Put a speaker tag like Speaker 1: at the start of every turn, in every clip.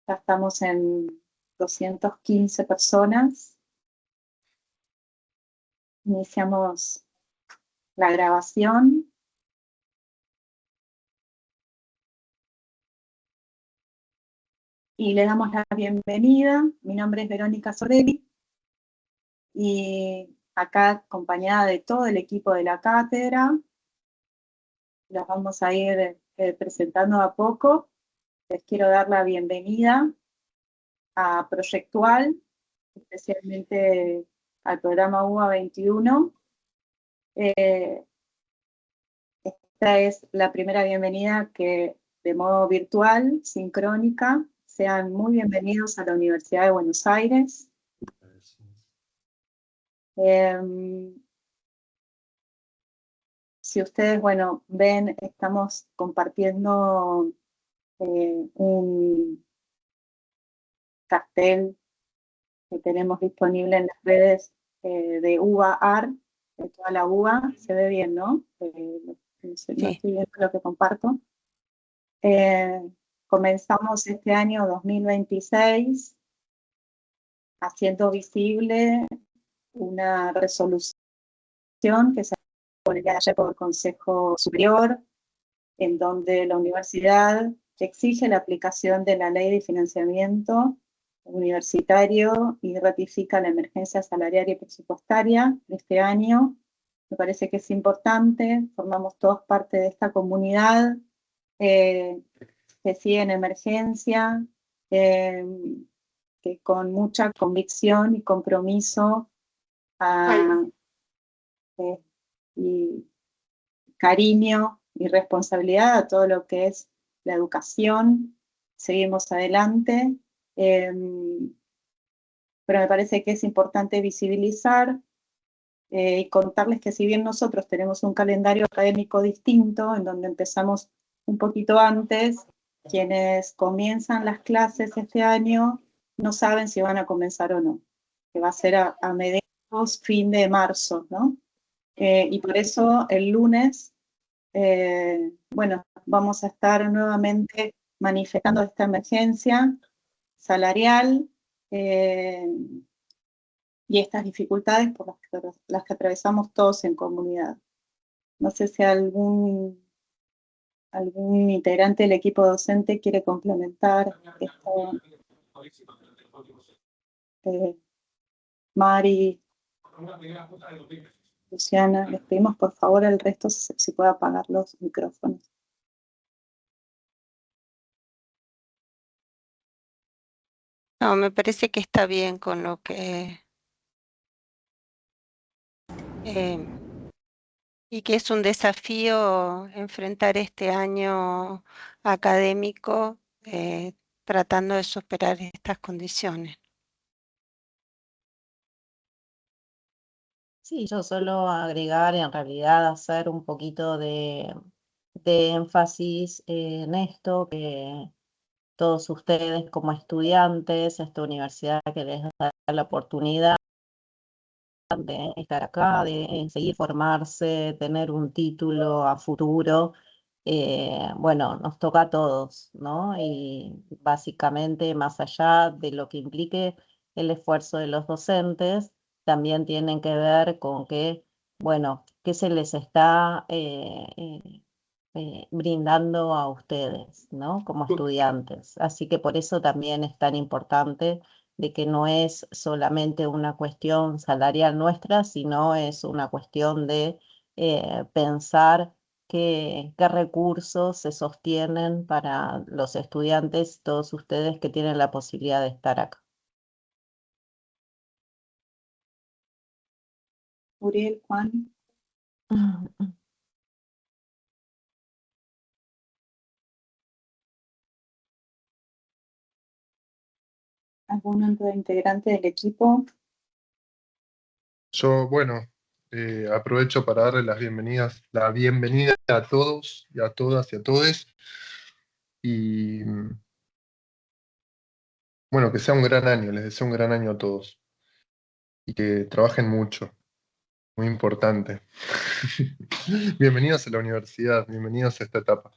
Speaker 1: Ya estamos en 215 personas. Iniciamos la grabación. Y le damos la bienvenida. Mi nombre es Verónica Sorelli y acá acompañada de todo el equipo de la cátedra. Los vamos a ir presentando a poco. Les quiero dar la bienvenida a Proyectual, especialmente al programa UBA 21. Esta es la primera bienvenida que de modo virtual, sincrónica. Sean muy bienvenidos a la Universidad de Buenos Aires. Si ustedes, bueno, ven, estamos compartiendo un cartel que tenemos disponible en las redes de UBA AR, de toda la UBA. Se ve bien, ¿no? No estoy viendo lo que comparto. Comenzamos este año 2026 haciendo visible una resolución que se publicó ayer por el Consejo Superior, en donde la universidad exige la aplicación de la Ley de Financiamiento Universitario y ratifica la emergencia salarial y presupuestaria de este año. Me parece que es importante, formamos todos parte de esta comunidad que sigue en emergencia, que con mucha convicción y compromiso y cariño y responsabilidad a todo lo que es la educación, seguimos adelante, pero me parece que es importante visibilizar y contarles que si bien nosotros tenemos un calendario académico distinto, en donde empezamos un poquito antes, quienes comienzan las clases este año no saben si van a comenzar o no, que va a ser a mediados, fin de marzo, ¿no? Y por eso el lunes, bueno, vamos a estar nuevamente manifestando esta emergencia salarial y estas dificultades por las que atravesamos todos en comunidad. No sé si algún integrante del equipo docente quiere complementar esto. Mari, Luciana, les pedimos por favor el resto si puede apagar los micrófonos.
Speaker 2: No, me parece que está bien con lo que... y que es un desafío enfrentar este año académico tratando de superar estas condiciones.
Speaker 3: Sí, yo solo agregar, en realidad hacer un poquito de énfasis en esto, que todos ustedes como estudiantes, esta universidad que les da la oportunidad de estar acá, de seguir formarse, tener un título a futuro, bueno, nos toca a todos, ¿no? Y básicamente, más allá de lo que implique el esfuerzo de los docentes, también tienen que ver con que, bueno, qué se les está brindando a ustedes, ¿no? Como estudiantes. Así que por eso también es tan importante de que no es solamente una cuestión salarial nuestra, sino es una cuestión de pensar qué recursos se sostienen para los estudiantes, todos ustedes que tienen la posibilidad de estar acá.
Speaker 1: Uriel, Juan. ¿Algún otro integrante del equipo?
Speaker 4: Yo, bueno, aprovecho para darle la bienvenida a todos y a todas y a todes. Y bueno, que sea un gran año, les deseo un gran año a todos. Y que trabajen mucho, muy importante. Bienvenidos a la universidad, bienvenidos a esta etapa.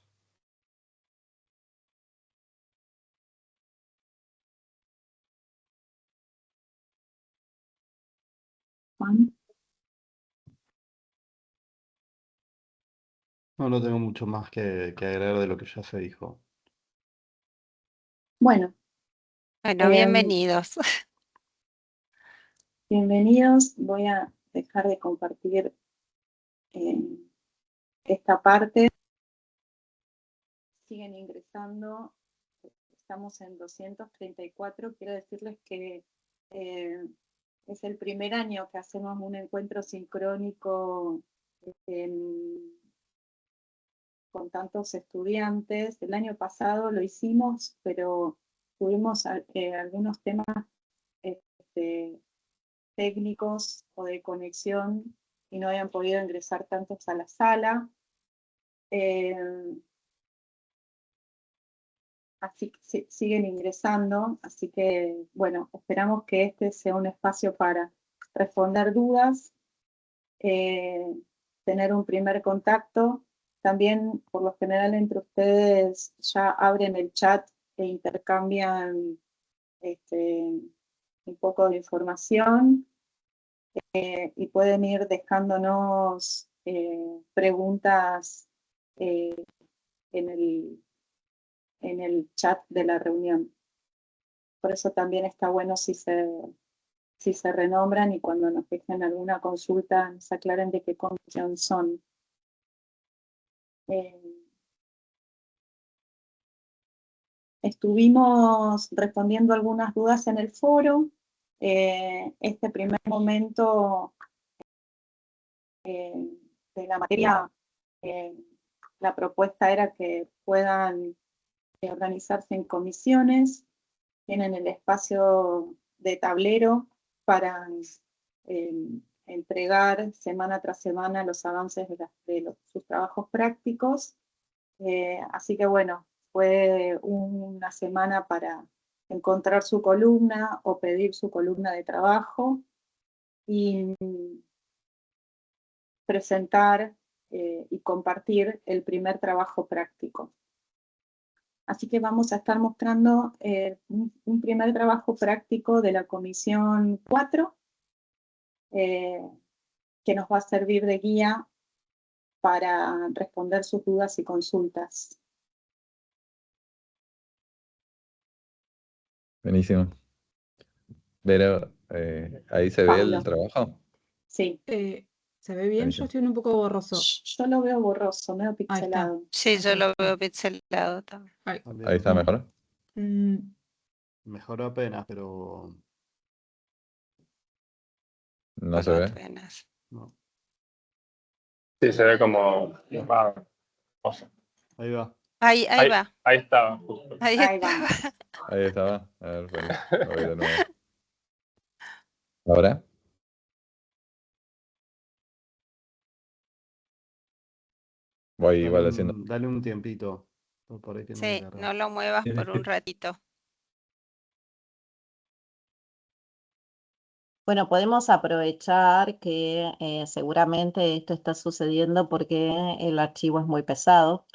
Speaker 1: Juan.
Speaker 5: No tengo mucho más que agregar de lo que ya se dijo.
Speaker 1: Bueno,
Speaker 2: Bueno, bienvenidos.
Speaker 1: bienvenidos. Voy a dejar de compartir esta parte. Siguen ingresando. Estamos en 234. Quiero decirles que es el primer año que hacemos un encuentro sincrónico con tantos estudiantes. El año pasado lo hicimos, pero tuvimos algunos temas técnicos o de conexión y no habían podido ingresar tantos a la sala. Así que siguen ingresando, así que bueno, esperamos que este sea un espacio para responder dudas, tener un primer contacto. También, por lo general, entre ustedes ya abren el chat e intercambian un poco de información y pueden ir dejándonos preguntas en el chat de la reunión. Por eso también está bueno si se renombran y cuando nos dejen alguna consulta nos aclaren de qué condición son. Estuvimos respondiendo algunas dudas en el foro. Este primer momento de la materia, la propuesta era que puedan organizarse en comisiones, tienen el espacio de tablero para entregar semana tras semana los avances de sus trabajos prácticos. Así que bueno, fue una semana para encontrar su columna o pedir su columna de trabajo y presentar y compartir el primer trabajo práctico. Así que vamos a estar mostrando un primer trabajo práctico de la Comisión 4, que nos va a servir de guía para responder sus dudas y consultas.
Speaker 6: Buenísimo. Pero, ¿ahí se ve
Speaker 1: Pablo.
Speaker 6: el trabajo?
Speaker 1: Sí.
Speaker 7: ¿Se ve bien?
Speaker 6: Buenísimo.
Speaker 7: Yo estoy un poco borroso.
Speaker 1: Yo lo veo borroso, medio
Speaker 7: Ahí está.
Speaker 1: pixelado.
Speaker 2: Sí, yo lo veo pixelado también.
Speaker 6: Ahí está mejor.
Speaker 5: Mejoró apenas, pero
Speaker 6: No se ve.
Speaker 2: Apenas.
Speaker 5: no.
Speaker 8: Sí, se ve como raro. O sea,
Speaker 5: Ahí va.
Speaker 2: Ahí va.
Speaker 8: ahí estaba, justo.
Speaker 2: Ahí
Speaker 1: Ahí
Speaker 2: estaba.
Speaker 6: Ahí estaba. A ver, bueno, lo voy de nuevo. ¿Ahora? Voy igual haciendo.
Speaker 5: Dale un tiempito. Por ahí que no le
Speaker 2: Sí,
Speaker 5: agarra.
Speaker 2: no lo muevas por un ratito.
Speaker 3: Bueno, podemos aprovechar que seguramente esto está sucediendo porque el archivo es muy pesado.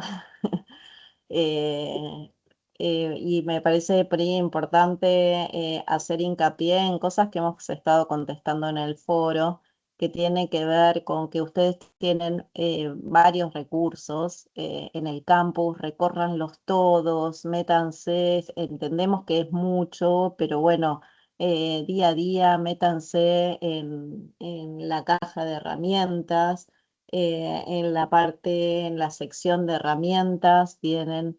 Speaker 3: Y me parece importante hacer hincapié en cosas que hemos estado contestando en el foro, que tiene que ver con que ustedes tienen varios recursos en el campus, recórranlos todos, métanse, entendemos que es mucho, pero bueno, día a día métanse en la caja de herramientas, en la sección de herramientas tienen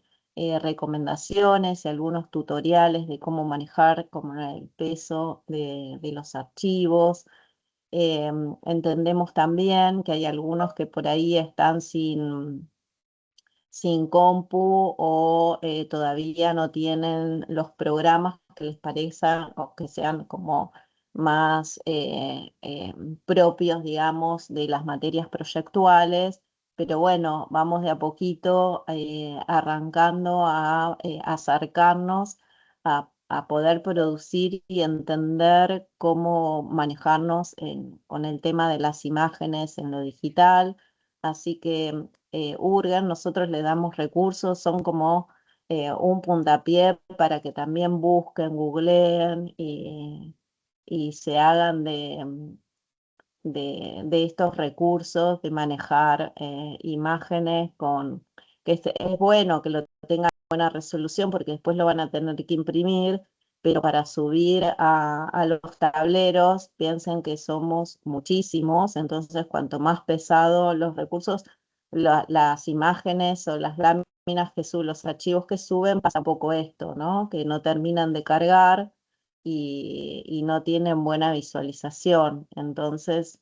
Speaker 3: recomendaciones y algunos tutoriales de cómo manejar como el peso de los archivos. Entendemos también que hay algunos que por ahí están sin compu o todavía no tienen los programas que les parezcan o que sean como más propios, digamos, de las materias proyectuales. Pero bueno, vamos de a poquito arrancando a acercarnos a poder producir y entender cómo manejarnos con el tema de las imágenes en lo digital. Así que hurgan, nosotros le damos recursos, son como un puntapié para que también busquen, googleen y se hagan de estos recursos, de manejar imágenes que es bueno que lo tengan en buena resolución porque después lo van a tener que imprimir, pero para subir a los tableros, piensen que somos muchísimos, entonces cuanto más pesado los recursos, las imágenes o las láminas que suben, los archivos que suben, pasa un poco esto, ¿no? Que no terminan de cargar y no tienen buena visualización. Entonces,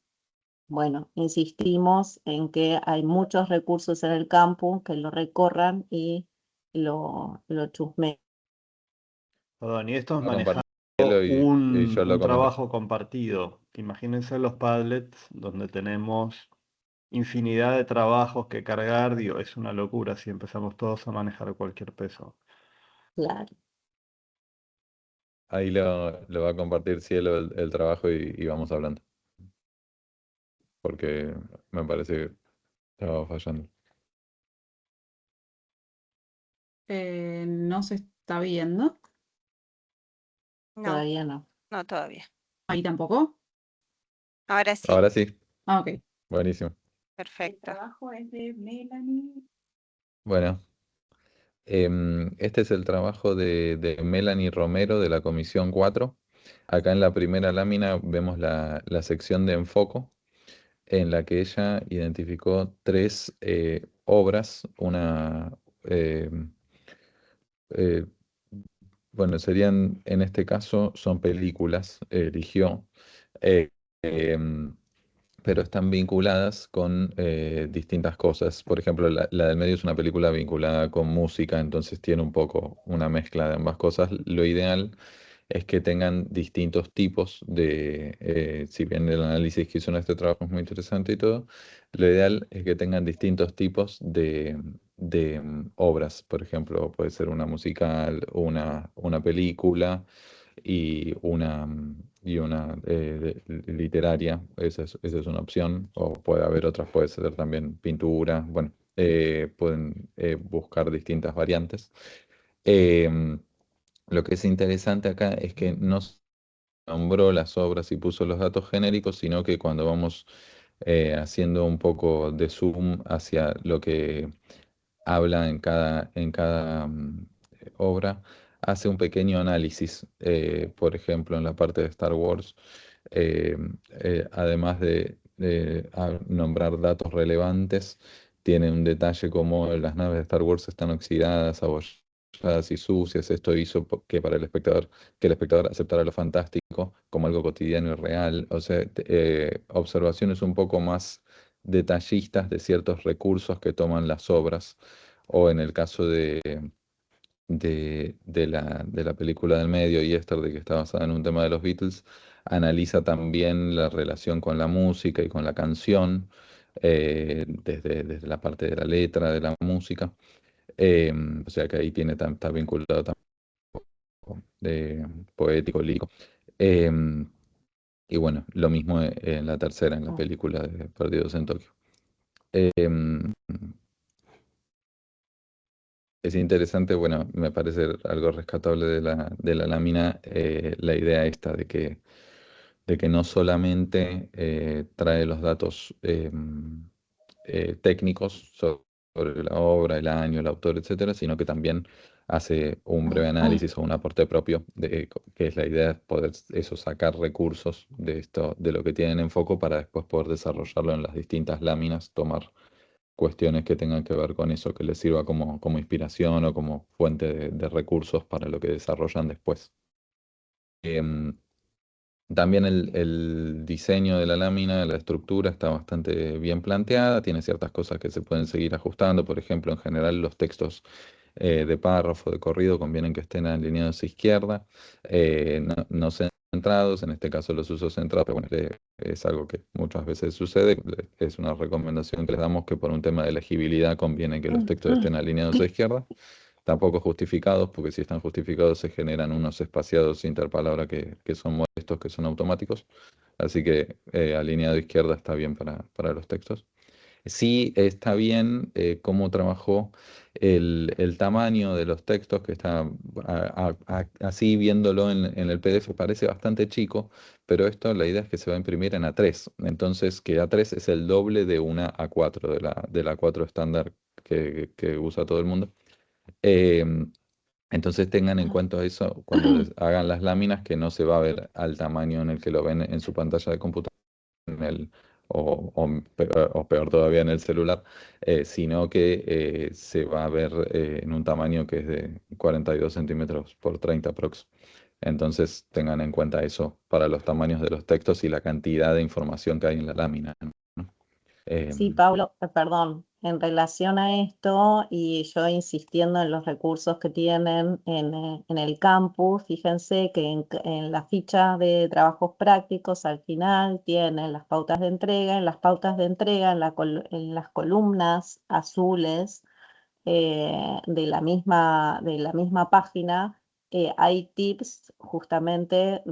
Speaker 3: bueno, insistimos en que hay muchos recursos en el campus que lo recorran y lo chusmeen.
Speaker 5: Perdón, y esto es
Speaker 6: Lo
Speaker 5: manejando
Speaker 6: compartilo y yo lo
Speaker 5: un
Speaker 6: comento.
Speaker 5: trabajo compartido. Imagínense los Padlets donde tenemos infinidad de trabajos que cargar. Digo, es una locura si empezamos todos a manejar cualquier peso.
Speaker 3: Claro.
Speaker 6: Ahí lo va a compartir Cielo el trabajo y vamos hablando. Porque me parece que estaba fallando.
Speaker 7: No se está viendo.
Speaker 2: No,
Speaker 3: Todavía no.
Speaker 2: no todavía.
Speaker 7: Ahí tampoco.
Speaker 2: Ahora sí,
Speaker 6: Ahora sí,
Speaker 7: Ah, ok.
Speaker 6: buenísimo.
Speaker 1: El
Speaker 2: perfecto.
Speaker 1: trabajo es de Melanie.
Speaker 6: Bueno, este es el trabajo de Melanie Romero de la Comisión 4. Acá en la primera lámina vemos la sección de enfoco en la que ella identificó tres obras, eh, eh, bueno, serían, en este caso, son películas, eligió, eh, em, pero están vinculadas con distintas cosas. Por ejemplo, la del medio es una película vinculada con música, entonces tiene un poco una mezcla de ambas cosas. Lo ideal es que tengan distintos tipos si bien el análisis que hizo en este trabajo es muy interesante y todo, lo ideal es que tengan distintos tipos de obras. Por ejemplo, puede ser una musical, una película y una literaria. Esa es una opción, o puede haber otras, puede ser también pintura. Bueno, pueden buscar distintas variantes. Em, lo que es interesante acá es que no nombró las obras y puso los datos genéricos, sino que cuando vamos haciendo un poco de zoom hacia lo que habla en cada obra, hace un pequeño análisis. Por ejemplo, en la parte de Star Wars, eh, además de nombrar datos relevantes, tiene un detalle como las naves de Star Wars están oxidadas, abolladas y sucias. Esto hizo que el espectador aceptara lo fantástico como algo cotidiano y real. O sea, observaciones un poco más detallistas de ciertos recursos que toman las obras, o en el caso de la película del medio, Yesterday, que está basada en un tema de los Beatles, analiza también la relación con la música y con la canción, desde la parte de la letra, de la música. O sea que ahí está vinculado también de poético, lírico. Y bueno, lo mismo en la tercera, en la película de Perdidos en Tokio. Em, Es interesante, bueno, me parece algo rescatable de la lámina, la idea esta de que no solamente trae los datos técnicos sobre la obra, el año, el autor, etcétera, sino que también hace un breve análisis o un aporte propio, que es la idea de poder eso, sacar recursos de esto, de lo que tienen en foco para después poder desarrollarlo en las distintas láminas, tomar cuestiones que tengan que ver con eso, que les sirva como inspiración o como fuente de recursos para lo que desarrollan después. Em, También el diseño de la lámina, la estructura está bastante bien planteada, tiene ciertas cosas que se pueden seguir ajustando. Por ejemplo, en general los textos de párrafo, de corrido, convienen que estén alineados a izquierda, no centrados. En este caso los uso centrados, pero bueno, es algo que muchas veces sucede. Es una recomendación que les damos, que por un tema de legibilidad conviene que los textos estén alineados a izquierda. Tampoco justificados, porque si están justificados se generan unos espaciados interpalabra que son molestos, que son automáticos. Así que alineado a izquierda está bien para los textos. Sí está bien cómo trabajó el tamaño de los textos, que está así viéndolo en el PDF parece bastante chico, pero esto la idea es que se va a imprimir en A3. Entonces, que A3 es el doble de una A4, de la A4 estándar que usa todo el mundo. Em, entonces tengan en cuenta eso cuando hagan las láminas, que no se va a ver al tamaño en el que lo ven en su pantalla de computadora o peor todavía en el celular, sino que se va a ver en un tamaño que es de 42 centímetros por 30 prox. Entonces tengan en cuenta eso para los tamaños de los textos y la cantidad de información que hay en la lámina, ¿no?
Speaker 3: Sí,
Speaker 6: Em,
Speaker 3: Pablo, perdón, en relación a esto y yo insistiendo en los recursos que tienen en el campus, fíjense que en la ficha de trabajos prácticos al final tienen las pautas de entrega, en las pautas de entrega, en las columnas azules de la misma página, hay tips justamente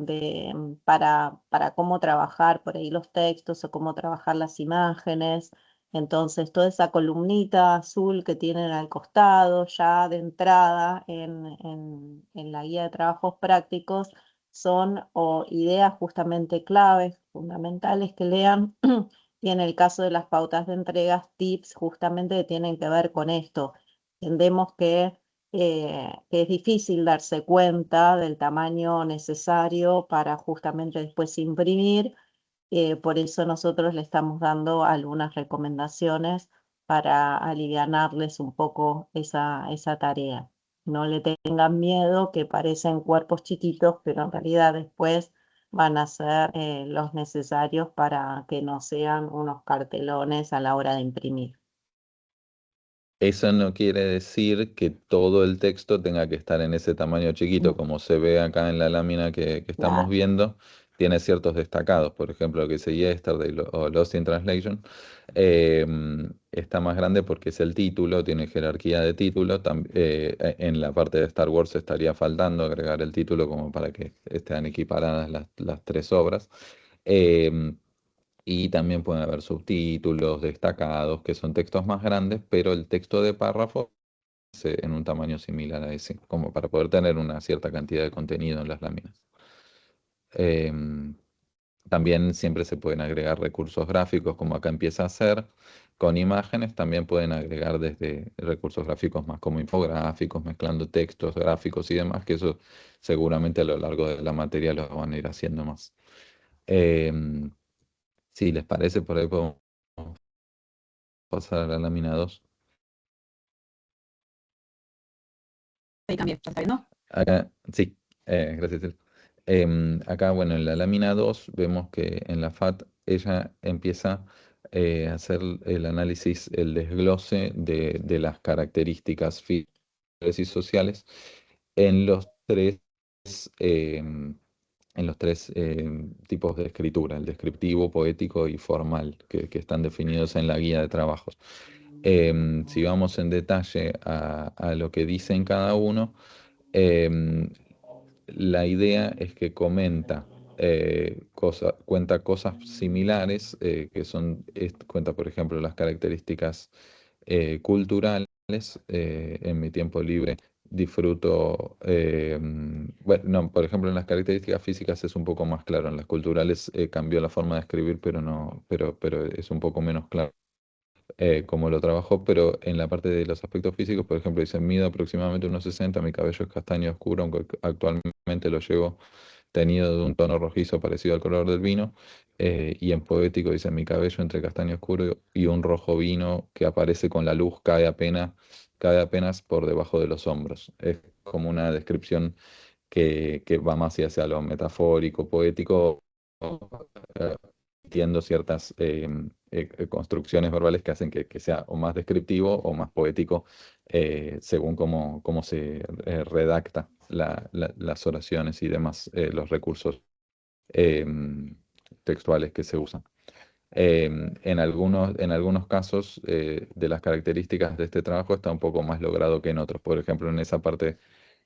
Speaker 3: para cómo trabajar por ahí los textos o cómo trabajar las imágenes. Entonces, toda esa columnita azul que tienen al costado, ya de entrada en la guía de trabajos prácticos, son o ideas justamente claves, fundamentales que lean. Y en el caso de las pautas de entregas, tips justamente que tienen que ver con esto. Entendemos que es difícil darse cuenta del tamaño necesario para justamente después imprimir. Por eso nosotros le estamos dando algunas recomendaciones para alivianarles un poco esa tarea. No le tengan miedo, que parecen cuerpos chiquitos, pero en realidad después van a ser los necesarios para que no sean unos cartelones a la hora de imprimir.
Speaker 6: Eso no quiere decir que todo el texto tenga que estar en ese tamaño chiquito, como se ve acá en la lámina que estamos
Speaker 3: Claro.
Speaker 6: viendo. Tiene ciertos destacados, por ejemplo, que se Yesterday o Lost in Translation, está más grande porque es el título, tiene jerarquía de título. En la parte de Star Wars estaría faltando agregar el título como para que estén equiparadas las tres obras. Em, y también pueden haber subtítulos, destacados, que son textos más grandes, pero el texto de párrafo es en un tamaño similar a ese, como para poder tener una cierta cantidad de contenido en las láminas. Em, También siempre se pueden agregar recursos gráficos, como acá empieza a hacer. Con imágenes también pueden agregar desde recursos gráficos más como infográficos, mezclando textos, gráficos y demás, que eso seguramente a lo largo de la materia lo van a ir haciendo más. Em, si les parece, por ahí podemos pasar a la lámina 2.
Speaker 7: Ahí cambié, ¿ya está viendo?
Speaker 6: Acá, sí, gracias. Acá, bueno, en la lámina 2 vemos que en la FAT ella empieza a hacer el análisis, el desglose de las características físicas y sociales en los tres, em, tipos de escritura, el descriptivo, poético y formal, que están definidos en la guía de trabajos. Si vamos en detalle a lo que dicen cada uno, em, la idea es que cuenta cosas similares, cuenta, por ejemplo, las características culturales. En mi tiempo libre disfruto, bueno, no, por ejemplo, en las características físicas es un poco más claro, en las culturales cambió la forma de escribir, pero no, pero es un poco menos claro cómo lo trabajó. Pero en la parte de los aspectos físicos, por ejemplo, dice, mido aproximadamente unos 60, mi cabello es castaño oscuro, aunque actualmente lo llevo teñido de un tono rojizo parecido al color del vino. Y en poético dice, mi cabello entre castaño oscuro y un rojo vino que aparece con la luz, cae apenas por debajo de los hombros. Es como una descripción que va más hacia lo metafórico, poético, entiendo ciertas construcciones verbales que hacen que sea o más descriptivo o más poético, según cómo se redacta las oraciones y demás, los recursos textuales que se usan. En algunos casos de las características de este trabajo está un poco más logrado que en otros. Por ejemplo, en esa parte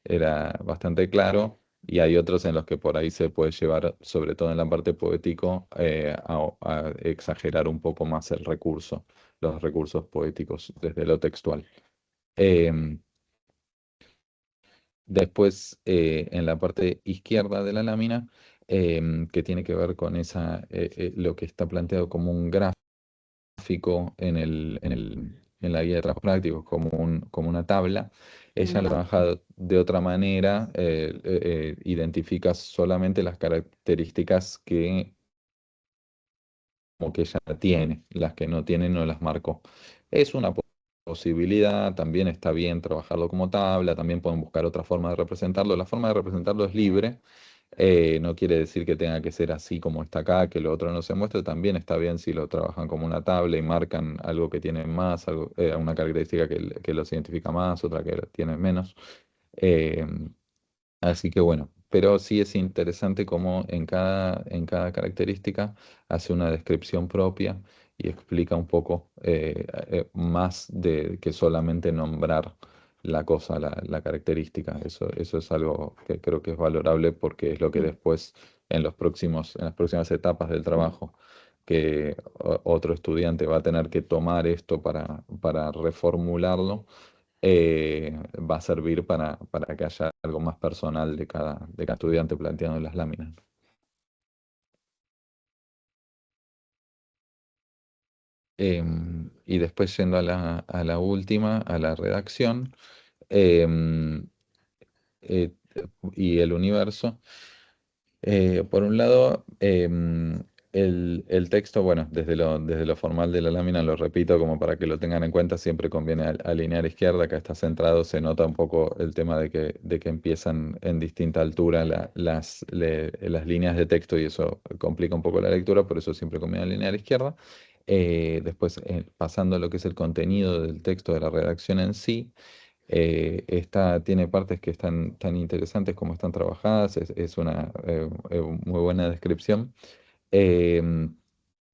Speaker 6: era bastante claro, y hay otros en los que por ahí se puede llevar, sobre todo en la parte poético, a exagerar un poco más el recurso. los recursos poéticos desde lo textual. Em, Después, en la parte izquierda de la lámina, que tiene que ver con lo que está planteado como un gráfico en la guía de trabajos prácticos, como una tabla, ella lo trabaja de otra manera, identifica solamente las características como que ella tiene, las que no tiene no las marcó. Es una posibilidad, también está bien trabajarlo como tabla, también pueden buscar otra forma de representarlo. La forma de representarlo es libre, no quiere decir que tenga que ser así como está acá, que lo otro no se muestre, también está bien si lo trabajan como una tabla y marcan algo que tiene más, una característica que los identifica más, otra que tiene menos. Eh, Así que bueno, pero sí es interesante cómo en cada característica hace una descripción propia y explica un poco más de que solamente nombrar la cosa, la característica. Eso es algo que creo que es valorable porque es lo que después en las próximas etapas del trabajo que otro estudiante va a tener que tomar esto para reformularlo, va a servir para que haya algo más personal de cada estudiante planteando las láminas. Y después yendo a la última, a la redacción, em, eh, y el universo. Por un lado, el texto, bueno, desde lo formal de la lámina, lo repito como para que lo tengan en cuenta, siempre conviene alinear izquierda, acá está centrado, se nota un poco el tema de que empiezan en distinta altura las líneas de texto y eso complica un poco la lectura, por eso siempre conviene alinear izquierda. Después, pasando a lo que es el contenido del texto de la redacción en sí. Tiene partes que están tan interesantes como están trabajadas, es una muy buena descripción. em,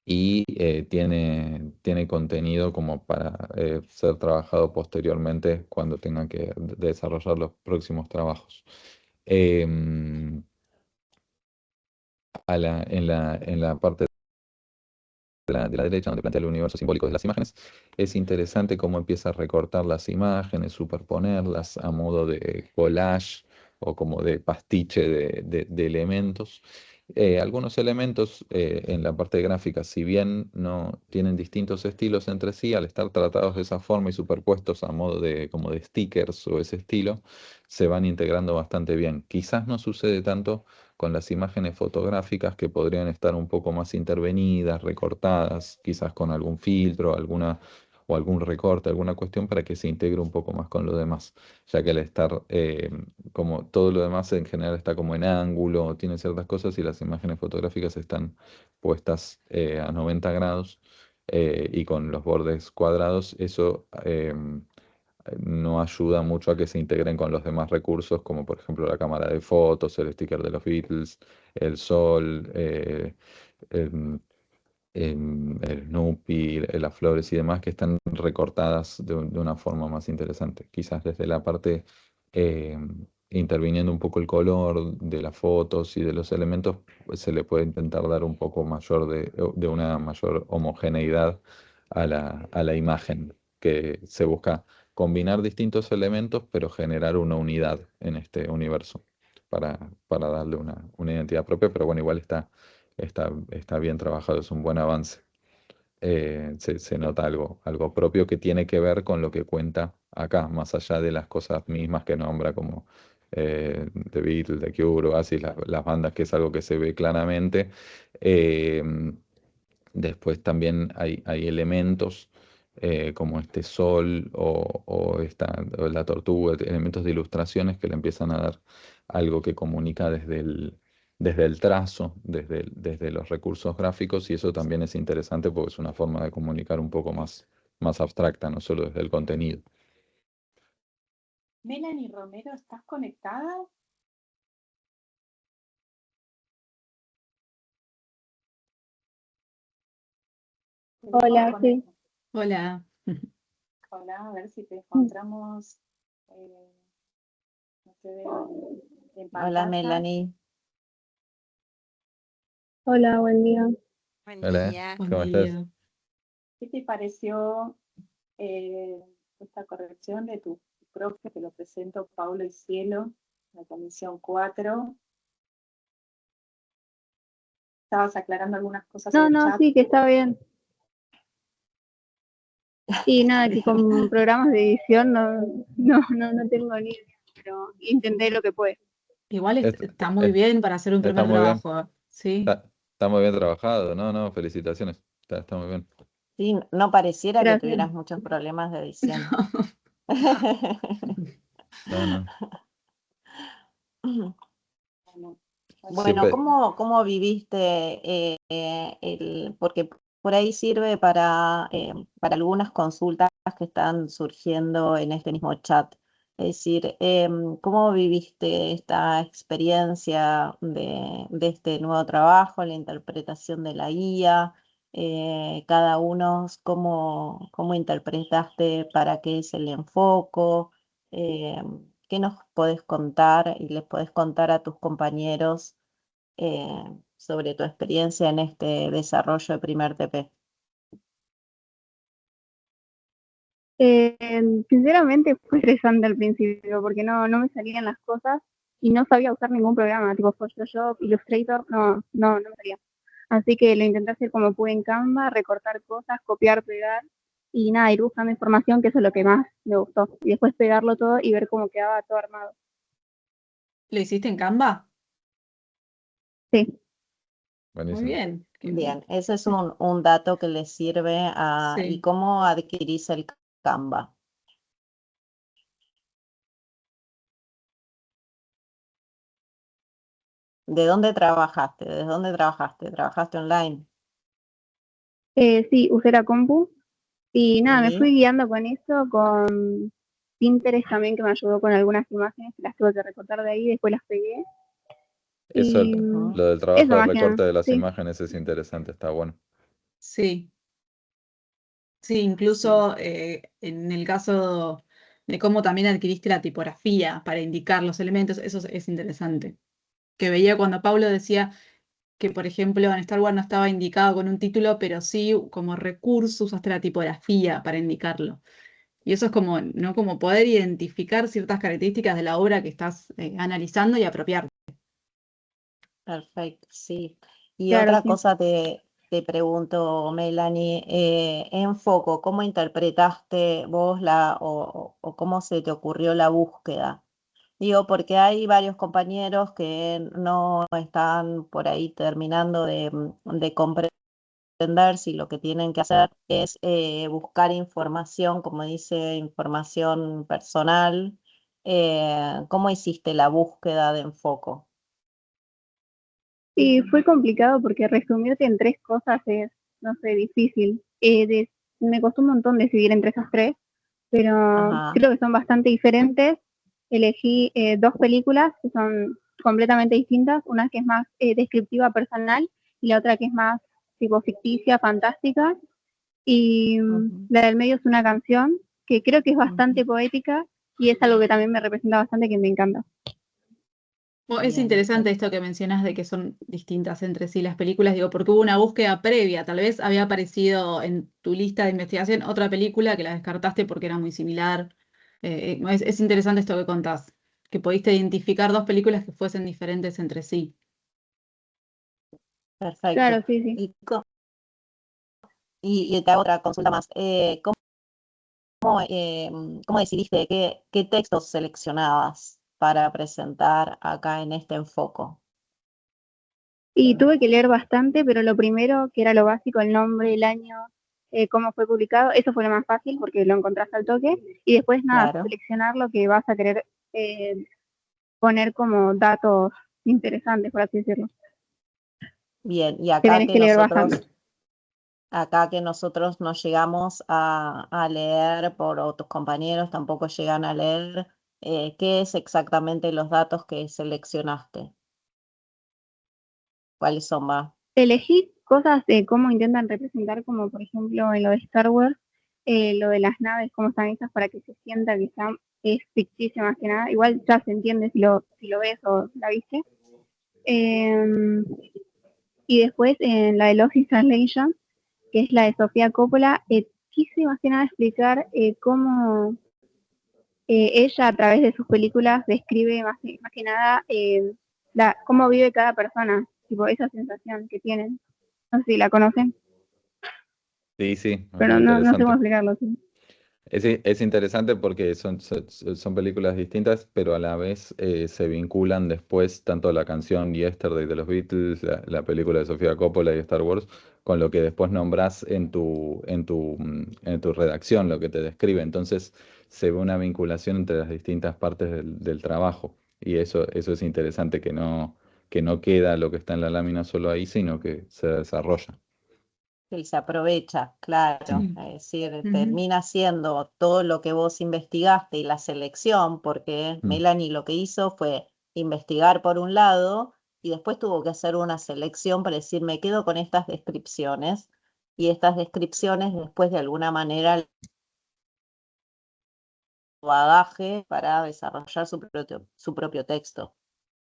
Speaker 6: y tiene contenido como para ser trabajado posteriormente cuando tengan que desarrollar los próximos trabajos. Em, en la parte de la derecha, donde plantea el universo simbólico de las imágenes, es interesante cómo empieza a recortar las imágenes, superponerlas a modo de collage o como de pastiche de elementos. Algunos elementos en la parte gráfica, si bien no tienen distintos estilos entre sí, al estar tratados de esa forma y superpuestos a modo como de stickers o ese estilo, se van integrando bastante bien. Quizás no sucede tanto con las imágenes fotográficas que podrían estar un poco más intervenidas, recortadas, quizás con algún filtro, o algún recorte, alguna cuestión para que se integre un poco más con lo demás, ya que al estar como todo lo demás en general está como en ángulo, tiene ciertas cosas y las imágenes fotográficas están puestas a 90 grados y con los bordes cuadrados, eso no ayuda mucho a que se integren con los demás recursos, como por ejemplo la cámara de fotos, el sticker de los Beatles, el sol, el Snoopy, las flores y demás que están recortadas de una forma más interesante. Quizás desde la parte eh, interviniendo un poco el color de las fotos y de los elementos, pues, se le puede intentar dar un poco mayor de una mayor homogeneidad a la imagen, que se busca combinar distintos elementos, pero generar una unidad en este universo para darle una identidad propia, pero bueno, igual está bien trabajado, es un buen avance. Se nota algo propio que tiene que ver con lo que cuenta acá, más allá de las cosas mismas que nombra como The Beatles, The Cure, Oasis, las bandas, que es algo que se ve claramente. Eh, Después también hay elementos como este sol o la tortuga, elementos de ilustraciones que le empiezan a dar algo que comunica desde el trazo, desde los recursos gráficos, y eso también es interesante porque es una forma de comunicar un poco más abstracta, no solo desde el contenido.
Speaker 1: Melanie Romero, ¿estás conectada?
Speaker 9: Hola, sí.
Speaker 7: Hola.
Speaker 1: Hola, a ver si te encontramos. No te veo en
Speaker 3: Hola,
Speaker 1: pantalla.
Speaker 3: Melanie.
Speaker 9: Hola, buen día.
Speaker 2: Buen
Speaker 6: Hola,
Speaker 2: día.
Speaker 7: Buen
Speaker 6: ¿cómo estás?
Speaker 7: día.
Speaker 1: ¿Qué te pareció esta corrección de tu profe, que lo presento, Paulo y Cielo, la comisión 4? Estabas aclarando algunas cosas en
Speaker 9: No,
Speaker 1: el
Speaker 9: no,
Speaker 1: chat.
Speaker 9: sí, que está bien. Y nada, que con programas de edición no tengo ni idea, pero intenté lo que pude.
Speaker 7: Igual
Speaker 6: Est-
Speaker 7: está muy
Speaker 6: est-
Speaker 7: bien para hacer un
Speaker 6: Está
Speaker 7: primer
Speaker 6: muy bien.
Speaker 7: trabajo, ¿sí?
Speaker 6: Está muy bien trabajado. No, no, felicitaciones. Está muy bien.
Speaker 3: Sí, no pareciera que
Speaker 9: Gracias.
Speaker 3: tuvieras muchos problemas de edición.
Speaker 6: No, no.
Speaker 1: Bueno,
Speaker 3: Bueno,
Speaker 6: Siempre,
Speaker 3: ¿cómo viviste porque por ahí sirve para algunas consultas que están surgiendo en este mismo chat? Es decir, ¿cómo viviste esta experiencia de este nuevo trabajo, la interpretación de la IA? Cada uno, ¿cómo interpretaste para qué es el enfoco? Eh, ¿Qué nos podés contar y les podés contar a tus compañeros sobre tu experiencia en este desarrollo de primer TP?
Speaker 9: Sinceramente fue estresante al principio porque no me salían las cosas y no sabía usar ningún programa, tipo Photoshop, Illustrator, no me salía. Así que lo intenté hacer como pude en Canva, recortar cosas, copiar, pegar y nada, ir buscando información, que eso es lo que más me gustó. Y después pegarlo todo y ver cómo quedaba todo armado.
Speaker 7: ¿Lo hiciste en Canva?
Speaker 9: Sí.
Speaker 7: Muy
Speaker 6: buenísimo.
Speaker 7: bien.
Speaker 3: Bien, ese es un dato que les sirve
Speaker 7: Sí.
Speaker 3: ¿y cómo adquirís el Canva? ¿De dónde trabajaste? ¿Desde dónde trabajaste? ¿Trabajaste online?
Speaker 9: Sí, usé la compu y nada, me
Speaker 3: Sí.
Speaker 9: fui guiando con eso, con Pinterest también, que me ayudó con algunas imágenes, que las tuve que recortar de ahí, después las pegué.
Speaker 6: Eso,
Speaker 9: Y
Speaker 6: lo del trabajo
Speaker 9: eso
Speaker 6: de
Speaker 9: más que nada,
Speaker 6: recorte de las
Speaker 9: sí.
Speaker 6: imágenes es interesante, está bueno.
Speaker 7: Sí. Sí, incluso en el caso de cómo también adquiriste la tipografía para indicar los elementos, eso es interesante. Que veía cuando Pablo decía que, por ejemplo, en Star Wars no estaba indicado con un título, pero sí como recurso usaste la tipografía para indicarlo. Y eso es como, ¿no? Como poder identificar ciertas características de la obra que estás analizando y apropiarte.
Speaker 3: Perfecto, sí. Y
Speaker 9: Claro,
Speaker 3: otra
Speaker 9: sí.
Speaker 3: cosa te pregunto, Melanie, en Foco, ¿cómo interpretaste vos o cómo se te ocurrió la búsqueda? Digo, porque hay varios compañeros que no están por ahí terminando de comprender si lo que tienen que hacer es buscar información, como dice, información personal. ¿Cómo hiciste la búsqueda de Enfoco?
Speaker 9: Sí, fue complicado porque resumirte en 3 cosas es, no sé, difícil. Me costó un montón decidir entre esas 3, pero
Speaker 3: Ajá.
Speaker 9: creo que son bastante diferentes. Elegí 2 películas que son completamente distintas, una que es más descriptiva personal y la otra que es más tipo ficticia, fantástica. Y
Speaker 3: Ujú,
Speaker 9: la del medio es una canción que creo que es bastante
Speaker 3: ujú.
Speaker 9: poética y es algo que también me representa bastante, que me encanta.
Speaker 7: Bueno, es
Speaker 3: Bien,
Speaker 7: interesante esto que mencionas de que son distintas entre sí las películas, digo, porque hubo una búsqueda previa, tal vez había aparecido en tu lista de investigación otra película que la descartaste porque era muy similar. Es interesante esto que contás, que pudiste identificar 2 películas que fuesen diferentes entre sí.
Speaker 3: perfecto.
Speaker 9: Claro, sí, sí.
Speaker 3: Y te hago otra consulta más. ¿Cómo decidiste qué textos seleccionabas para presentar acá en este enfoco?
Speaker 9: Y tuve que leer bastante, pero lo primero, que era lo básico, el nombre, el año, cómo fue publicado, eso fue lo más fácil porque lo encontraste al toque. Y después, nada,
Speaker 3: Claro.
Speaker 9: seleccionar lo que vas a querer poner como datos interesantes, por así decirlo.
Speaker 3: Bien, y
Speaker 9: Que tenés que leer bastante.
Speaker 3: acá que nosotros no llegamos a leer, o tus compañeros tampoco llegan a leer, ¿qué es exactamente los datos que seleccionaste? ¿Cuáles son más?
Speaker 9: Elegí cosas de cómo intentan representar, como por ejemplo en lo de Star Wars, lo de las naves, cómo están hechas para que se sienta que es ficticia más que nada. Igual ya se entiende si lo ves o la viste. Y después en la de Lost in Translation, que es la de Sofía Coppola, quise más que nada explicar cómo ella a través de sus películas describe más que nada cómo vive cada persona, tipo esa sensación que tienen. No sé si la conocen,
Speaker 6: Sí, sí, es
Speaker 9: pero
Speaker 6: muy
Speaker 9: no sé cómo
Speaker 6: interesante.
Speaker 9: explicarlo. Sí.
Speaker 6: Es interesante porque son películas distintas, pero a la vez se vinculan después tanto la canción Yesterday de los Beatles, la película de Sofía Coppola y Star Wars, con lo que después nombrás en tu redacción, lo que te describe. Entonces se ve una vinculación entre las distintas partes del trabajo. Y eso es interesante, que no queda lo que está en la lámina solo ahí, sino que se desarrolla.
Speaker 3: Sí, se aprovecha, claro.
Speaker 7: Sí.
Speaker 3: Es decir,
Speaker 7: Ujú.
Speaker 3: termina siendo todo lo que vos investigaste y la selección, porque
Speaker 6: Mm.
Speaker 3: Melanie lo que hizo fue investigar por un lado y después tuvo que hacer una selección para decir, me quedo con estas descripciones y estas descripciones después de alguna manera bagaje para desarrollar su propio texto.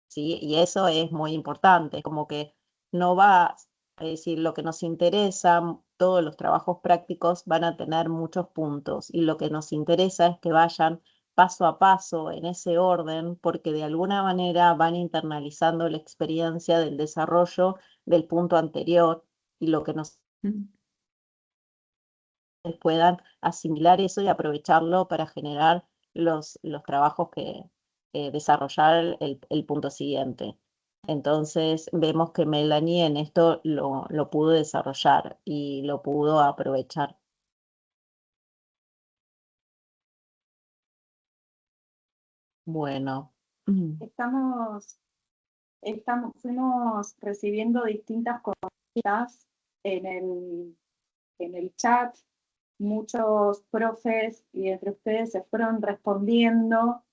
Speaker 3: ¿Sí? Y eso es muy importante, como que no va, es decir, lo que nos interesa, todos los trabajos prácticos van a tener muchos puntos y lo que nos interesa es que vayan paso a paso en ese orden, porque de alguna manera van internalizando la experiencia del desarrollo del punto anterior y lo que nos puedan asimilar eso y aprovecharlo para generar los trabajos que desarrollar el punto siguiente. Entonces vemos que Melanie en esto lo pudo desarrollar y lo pudo aprovechar. Bueno,
Speaker 1: Fuimos recibiendo distintas consultas en el chat. Muchos profes y entre ustedes se fueron respondiendo.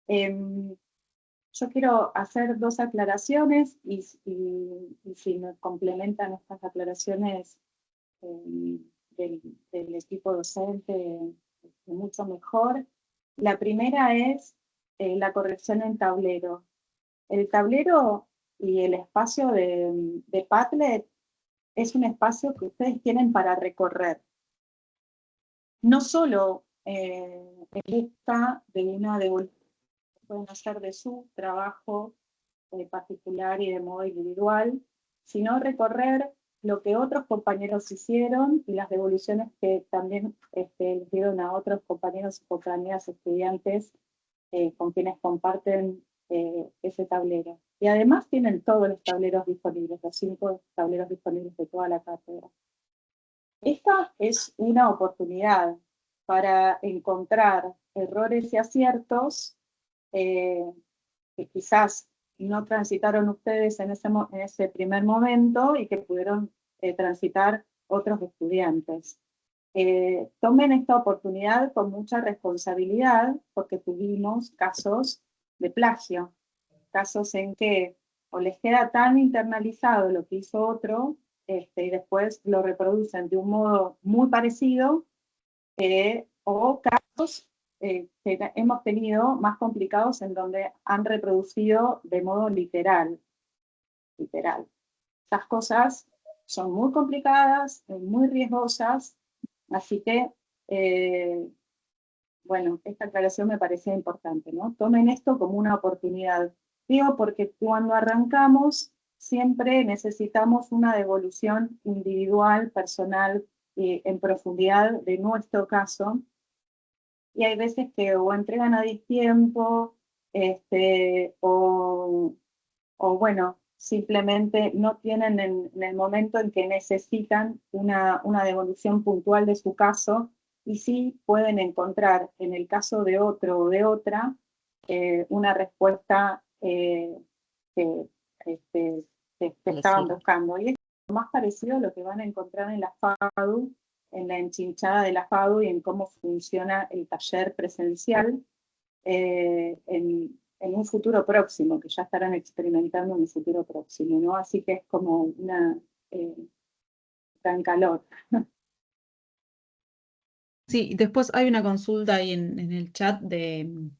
Speaker 1: Yo quiero hacer dos aclaraciones y si me complementan estas aclaraciones del equipo docente, mucho mejor. La primera es la corrección en tablero. El tablero y el espacio de Padlet es un espacio que ustedes tienen para recorrer. No solo en busca de una devolución que pueden hacer de su trabajo particular y de modo individual, sino recorrer lo que otros compañeros hicieron y las devoluciones que también les dieron a otros compañeros y compañeras estudiantes con quienes comparten ese tablero. Y además tienen todos los tableros disponibles, los 5 tableros disponibles de toda la cátedra. Esta es una oportunidad para encontrar errores y aciertos que quizás no transitaron ustedes en ese primer momento y que pudieron transitar otros estudiantes. Tomen esta oportunidad con mucha responsabilidad porque tuvimos casos de plagio, casos en que o les queda tan internalizado lo que hizo otro y después lo reproducen de un modo muy parecido, o casos que hemos tenido más complicados en donde han reproducido de modo literal. Estas cosas son muy complicadas, muy riesgosas, así que, bueno, esta aclaración me parecía importante, ¿no? Tomen esto como una oportunidad. Digo porque cuando arrancamos siempre necesitamos una devolución individual, personal, en profundidad de nuestro caso, y hay veces que o entregan a destiempo, o bueno, simplemente no tienen en el momento en que necesitan una devolución puntual de su caso, y sí pueden encontrar en el caso de otro o de otra una respuesta que estaban buscando. Y es lo más parecido a lo que van a encontrar en la FADU, en la enchinchada de la FADU y en cómo funciona el taller presencial en un futuro próximo, que ya estarán experimentando en un futuro próximo, ¿no? Así que es como una gran calor.
Speaker 7: Sí, después hay una consulta ahí en el chat de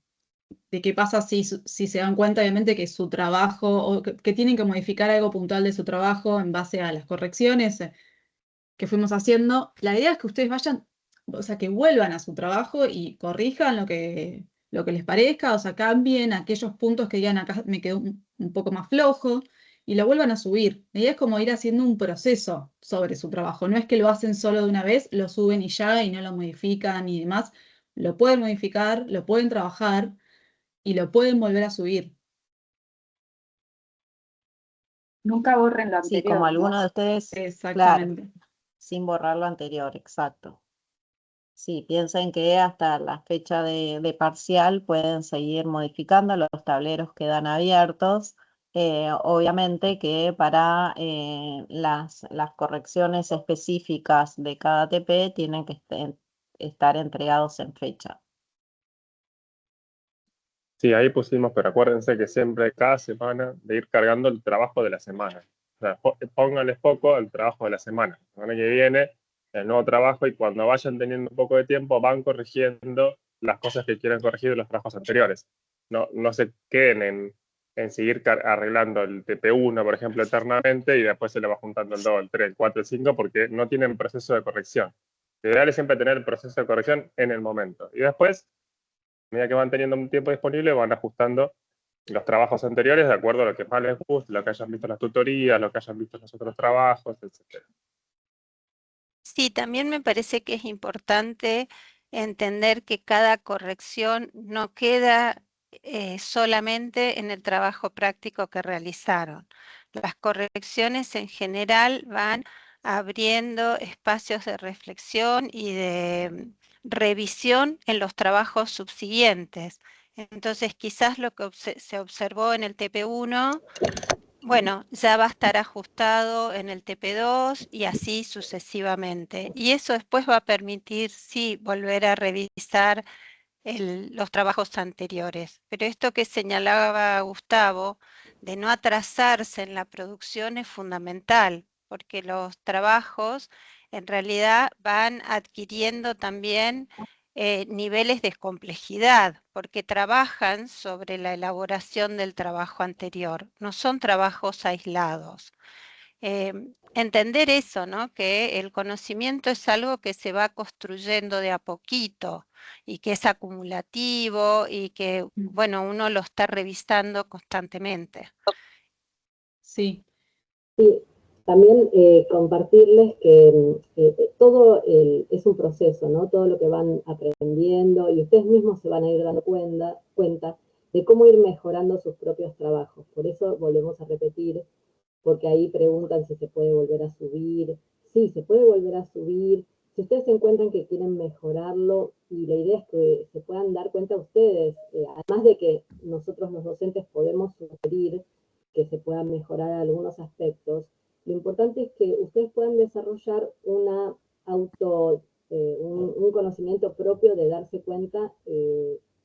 Speaker 7: qué pasa si se dan cuenta, obviamente, que su trabajo, o que tienen que modificar algo puntual de su trabajo en base a las correcciones. que fuimos haciendo, la idea es que ustedes vayan, o sea, que vuelvan a su trabajo y corrijan lo que les parezca, o sea, cambien aquellos puntos que digan acá me quedó un poco más flojo y lo vuelvan a subir. La idea es como ir haciendo un proceso sobre su trabajo, no es que lo hacen solo de una vez, lo suben y ya y no lo modifican y demás, lo pueden modificar, lo pueden trabajar y lo pueden volver a subir.
Speaker 1: Nunca borren lo
Speaker 3: Sí,
Speaker 1: anterior,
Speaker 3: como
Speaker 1: ¿no?
Speaker 3: alguno de ustedes, claro,
Speaker 7: Exactamente.
Speaker 3: sin borrar lo anterior, exacto. Sí, piensen que hasta la fecha de parcial pueden seguir modificando, los tableros quedan abiertos. Obviamente que para las correcciones específicas de cada TP tienen que estar entregados en fecha.
Speaker 8: Sí, ahí pusimos, pero acuérdense que siempre cada semana de ir cargando el trabajo de la semana. O sea, pónganles foco al trabajo de la semana. La semana que viene, el nuevo trabajo, y cuando vayan teniendo un poco de tiempo, van corrigiendo las cosas que quieren corregir de los trabajos anteriores. No se queden en seguir arreglando el TP1, por ejemplo, eternamente, y después se le va juntando el 2, el 3, el 4, el 5, porque no tienen proceso de corrección. Lo ideal es siempre tener el proceso de corrección en el momento. Y después, a medida que van teniendo un tiempo disponible, van ajustando los trabajos anteriores de acuerdo a lo que más les guste, lo que hayan visto en las tutorías, lo que hayan visto en los otros trabajos, etc.
Speaker 2: Sí, también me parece que es importante entender que cada corrección no queda solamente en el trabajo práctico que realizaron. Las correcciones en general van abriendo espacios de reflexión y de revisión en los trabajos subsiguientes. Entonces, quizás lo que se observó en el TP1, bueno, ya va a estar ajustado en el TP2 y así sucesivamente. Y eso después va a permitir, sí, volver a revisar los trabajos anteriores. Pero esto que señalaba Gustavo, de no atrasarse en la producción es fundamental, porque los trabajos en realidad van adquiriendo también niveles de complejidad, porque trabajan sobre la elaboración del trabajo anterior, no son trabajos aislados. Entender eso, ¿no? Que el conocimiento es algo que se va construyendo de a poquito y que es acumulativo y que, bueno, uno lo está revisando constantemente.
Speaker 7: Sí.
Speaker 10: Sí, también compartirles que todo es un proceso, ¿no? Todo lo que van aprendiendo y ustedes mismos se van a ir dando cuenta de cómo ir mejorando sus propios trabajos. Por eso volvemos a repetir, porque ahí preguntan si se puede volver a subir. Sí, se puede volver a subir. Si ustedes se encuentran que quieren mejorarlo, y la idea es que se puedan dar cuenta ustedes, además de que nosotros los docentes podemos sugerir que se puedan mejorar algunos aspectos, lo importante es que ustedes puedan desarrollar un conocimiento propio de darse cuenta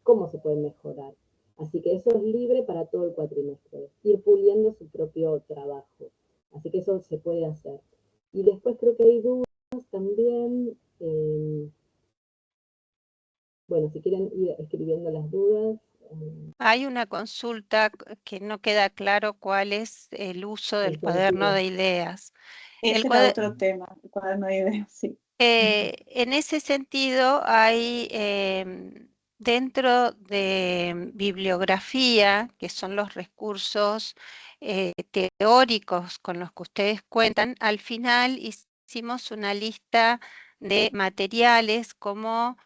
Speaker 10: cómo se puede mejorar. Así que eso es libre para todo el cuatrimestre, ir puliendo su propio trabajo. Así que eso se puede hacer. Y después creo que hay dudas también. Bueno, si quieren ir escribiendo las dudas.
Speaker 2: Hay una consulta que no queda claro cuál es el uso del cuaderno de ideas.
Speaker 1: Ese era otro tema, el cuaderno de ideas, sí.
Speaker 2: En ese sentido, hay dentro de bibliografía, que son los recursos teóricos con los que ustedes cuentan, al final hicimos una lista de materiales como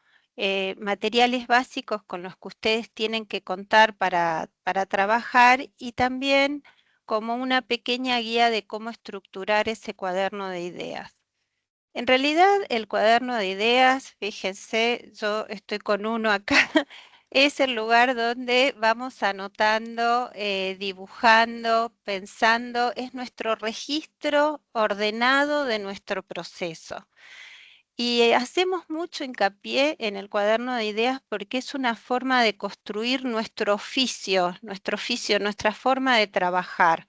Speaker 2: materiales básicos con los que ustedes tienen que contar para trabajar y también como una pequeña guía de cómo estructurar ese cuaderno de ideas. En realidad, el cuaderno de ideas, fíjense, yo estoy con uno acá, es el lugar donde vamos anotando, dibujando, pensando, es nuestro registro ordenado de nuestro proceso. Y hacemos mucho hincapié en el cuaderno de ideas porque es una forma de construir nuestra forma de trabajar.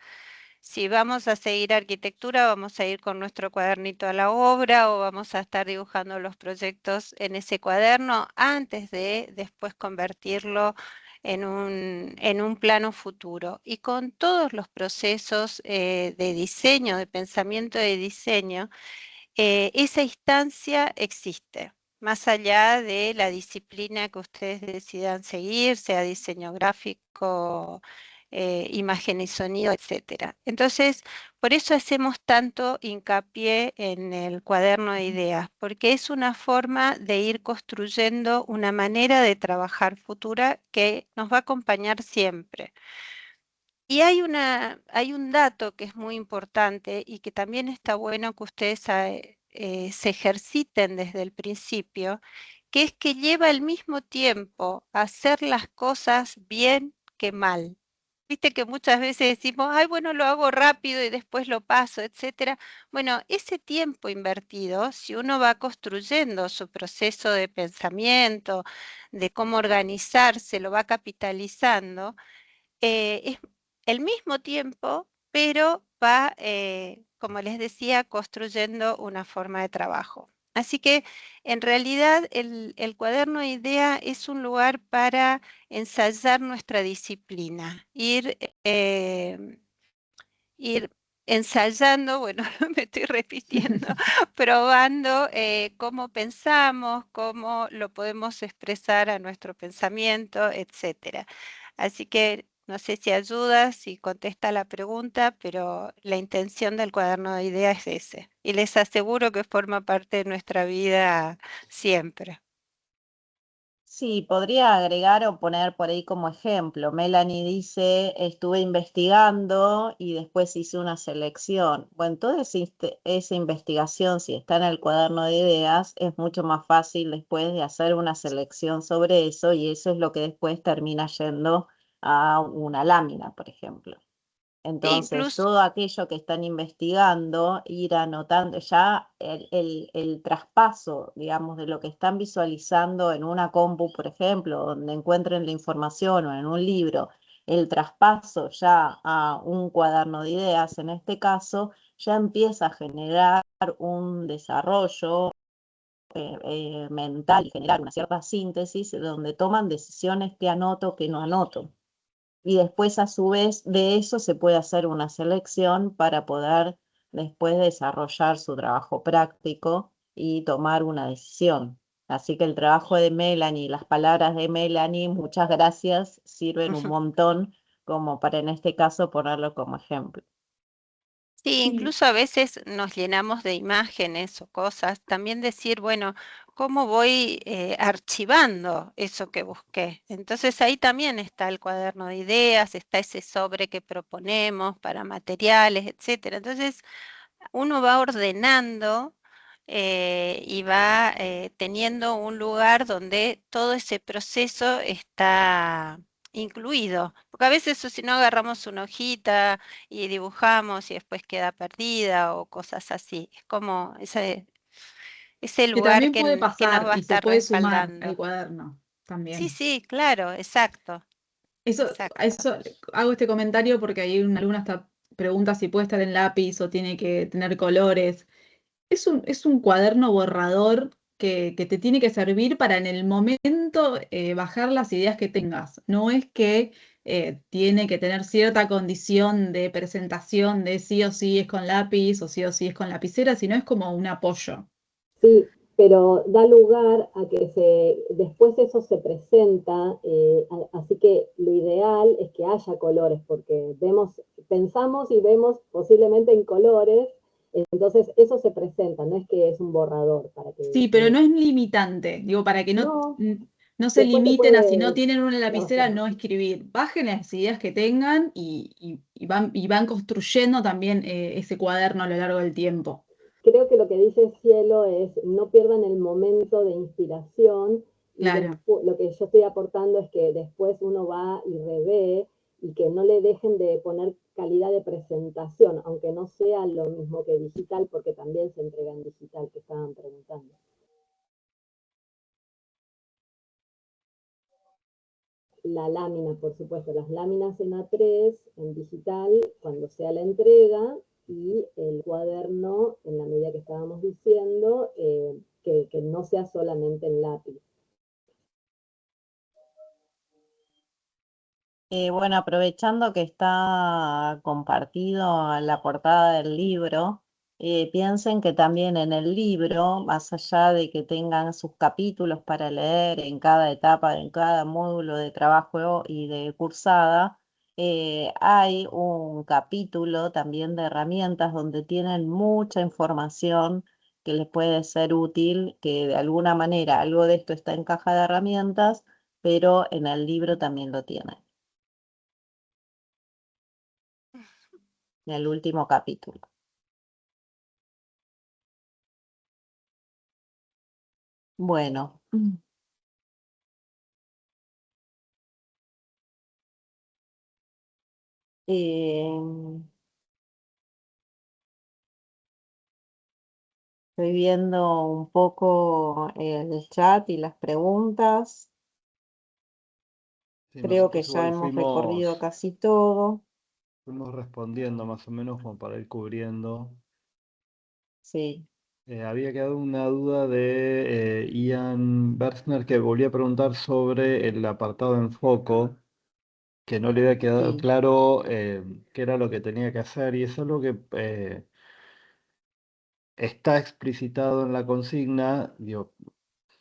Speaker 2: Si vamos a seguir arquitectura, vamos a ir con nuestro cuadernito a la obra o vamos a estar dibujando los proyectos en ese cuaderno antes de después convertirlo en un plano futuro. Y con todos los procesos de diseño, de pensamiento de diseño, esa instancia existe, más allá de la disciplina que ustedes decidan seguir, sea diseño gráfico, imagen y sonido, etc. Entonces, por eso hacemos tanto hincapié en el cuaderno de ideas, porque es una forma de ir construyendo una manera de trabajar futura que nos va a acompañar siempre. Y hay un dato que es muy importante y que también está bueno que ustedes se ejerciten desde el principio, que es que lleva al mismo tiempo hacer las cosas bien que mal. Viste que muchas veces decimos, ay, bueno, lo hago rápido y después lo paso, etcétera. Bueno, ese tiempo invertido, si uno va construyendo su proceso de pensamiento, de cómo organizarse, lo va capitalizando, es el mismo tiempo, pero va, como les decía, construyendo una forma de trabajo. Así que en realidad el cuaderno de idea es un lugar para ensayar nuestra disciplina, ir ensayando, bueno, me estoy repitiendo, probando cómo pensamos, cómo lo podemos expresar a nuestro pensamiento, etcétera. Así que no sé si ayuda, si contesta la pregunta, pero la intención del cuaderno de ideas es ese. Y les aseguro que forma parte de nuestra vida siempre.
Speaker 3: Sí, podría agregar o poner por ahí como ejemplo. Melanie dice, estuve investigando y después hice una selección. Bueno, toda esa investigación, si está en el cuaderno de ideas, es mucho más fácil después de hacer una selección sobre eso y eso es lo que después termina yendo a una lámina, por ejemplo. Entonces,
Speaker 2: Incluso,
Speaker 3: todo aquello que están investigando, ir anotando ya el traspaso, digamos, de lo que están visualizando en una compu, por ejemplo, donde encuentren la información o en un libro, el traspaso ya a un cuaderno de ideas, en este caso, ya empieza a generar un desarrollo mental y generar una cierta síntesis donde toman decisiones que anoto, que no anoto. Y después, a su vez, de eso se puede hacer una selección para poder después desarrollar su trabajo práctico y tomar una decisión. Así que el trabajo de Melanie, las palabras de Melanie, muchas gracias, sirven un montón como para en este caso ponerlo como ejemplo.
Speaker 2: sí,
Speaker 7: Sí,
Speaker 2: incluso a veces nos llenamos de imágenes o cosas. También decir, bueno, ¿cómo voy archivando eso que busqué? Entonces ahí también está el cuaderno de ideas, está ese sobre que proponemos para materiales, etcétera. Entonces uno va ordenando y va teniendo un lugar donde todo ese proceso está incluido. Porque a veces si no agarramos una hojita y dibujamos y después queda perdida o cosas así. Es como ese
Speaker 7: que
Speaker 2: lugar
Speaker 7: también puede
Speaker 2: que nos
Speaker 7: pasar
Speaker 2: va a
Speaker 7: y se
Speaker 2: estar
Speaker 7: puede sumar al
Speaker 2: respaldando.
Speaker 7: cuaderno
Speaker 2: Sí,
Speaker 7: también.
Speaker 2: sí, claro, exacto, exacto.
Speaker 7: Eso hago este comentario porque hay alguna hasta pregunta si puede estar en lápiz o tiene que tener colores. Es un cuaderno borrador que te tiene que servir para en el momento bajar las ideas que tengas. No es que tiene que tener cierta condición de presentación de sí o sí es con lápiz o sí es con lapicera, sino es como un apoyo.
Speaker 10: Sí, pero da lugar a que después eso se presenta, así que lo ideal es que haya colores, porque pensamos y vemos posiblemente en colores, entonces eso se presenta, no es que es un borrador para que...
Speaker 7: Sí, pero no es limitante. Digo, para que
Speaker 10: No,
Speaker 7: no se
Speaker 10: después se
Speaker 7: limiten a si no
Speaker 10: puede...
Speaker 7: tienen una
Speaker 10: No,
Speaker 7: lapicera,
Speaker 10: claro.
Speaker 7: no escribir. Bajen las ideas que tengan y van construyendo también ese cuaderno a lo largo del tiempo.
Speaker 10: Creo que lo que dice Cielo es no pierdan el momento de inspiración y
Speaker 7: Claro.
Speaker 10: lo que yo estoy aportando es que después uno va y revé y que no le dejen de poner calidad de presentación, aunque no sea lo mismo que digital, porque también se entrega en digital, que estaban preguntando. La lámina, por supuesto, las láminas en A3, en digital, cuando sea la entrega, y el cuaderno, en la medida que estábamos diciendo, que no sea solamente en lápiz.
Speaker 3: Bueno, aprovechando que está compartido la portada del libro, Piensen que también en el libro, más allá de que tengan sus capítulos para leer en cada etapa, en cada módulo de trabajo y de cursada, hay un capítulo también de herramientas donde tienen mucha información que les puede ser útil, que de alguna manera algo de esto está en caja de herramientas, pero en el libro también lo tienen, en el último capítulo. Bueno. Estoy viendo un poco el chat y las preguntas.
Speaker 5: Sí,
Speaker 3: Creo que
Speaker 5: nosotros
Speaker 3: ya
Speaker 5: igual
Speaker 3: hemos recorrido casi todo.
Speaker 5: fuimos respondiendo más o menos como para ir cubriendo.
Speaker 3: Sí,
Speaker 5: Había quedado una duda de Ian Bersner que volvía a preguntar sobre el apartado en foco, que no le había quedado
Speaker 3: sí.
Speaker 5: claro qué era lo que tenía que hacer, y es algo que está explicitado en la consigna, digo,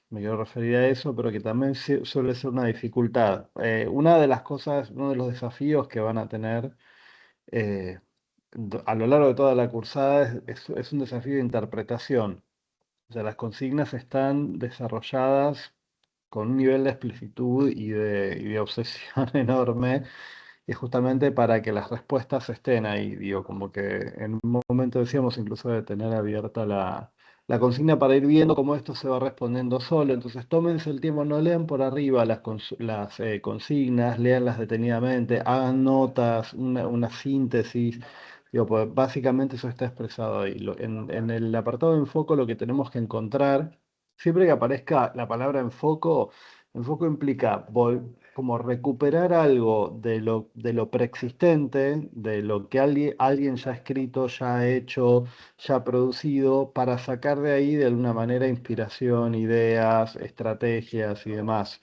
Speaker 5: me quiero referir a eso, pero que también suele ser una dificultad. Una de las cosas, uno de los desafíos que van a tener eh, a lo largo de toda la cursada es un desafío de interpretación. O sea, las consignas están desarrolladas con un nivel de explicitud y de obsesión enorme, y justamente para que las respuestas estén ahí. Digo, como que en un momento decíamos incluso de tener abierta la consigna para ir viendo cómo esto se va respondiendo solo. Entonces, tómense el tiempo, no lean por arriba las consignas, leanlas detenidamente, hagan notas, una síntesis. Digo, pues básicamente eso está expresado ahí. En el apartado de enfoco lo que tenemos que encontrar, siempre que aparezca la palabra enfoco implica como recuperar algo de lo preexistente, de lo que alguien ya ha escrito, ya ha hecho, ya ha producido, para sacar de ahí de alguna manera inspiración, ideas, estrategias y demás.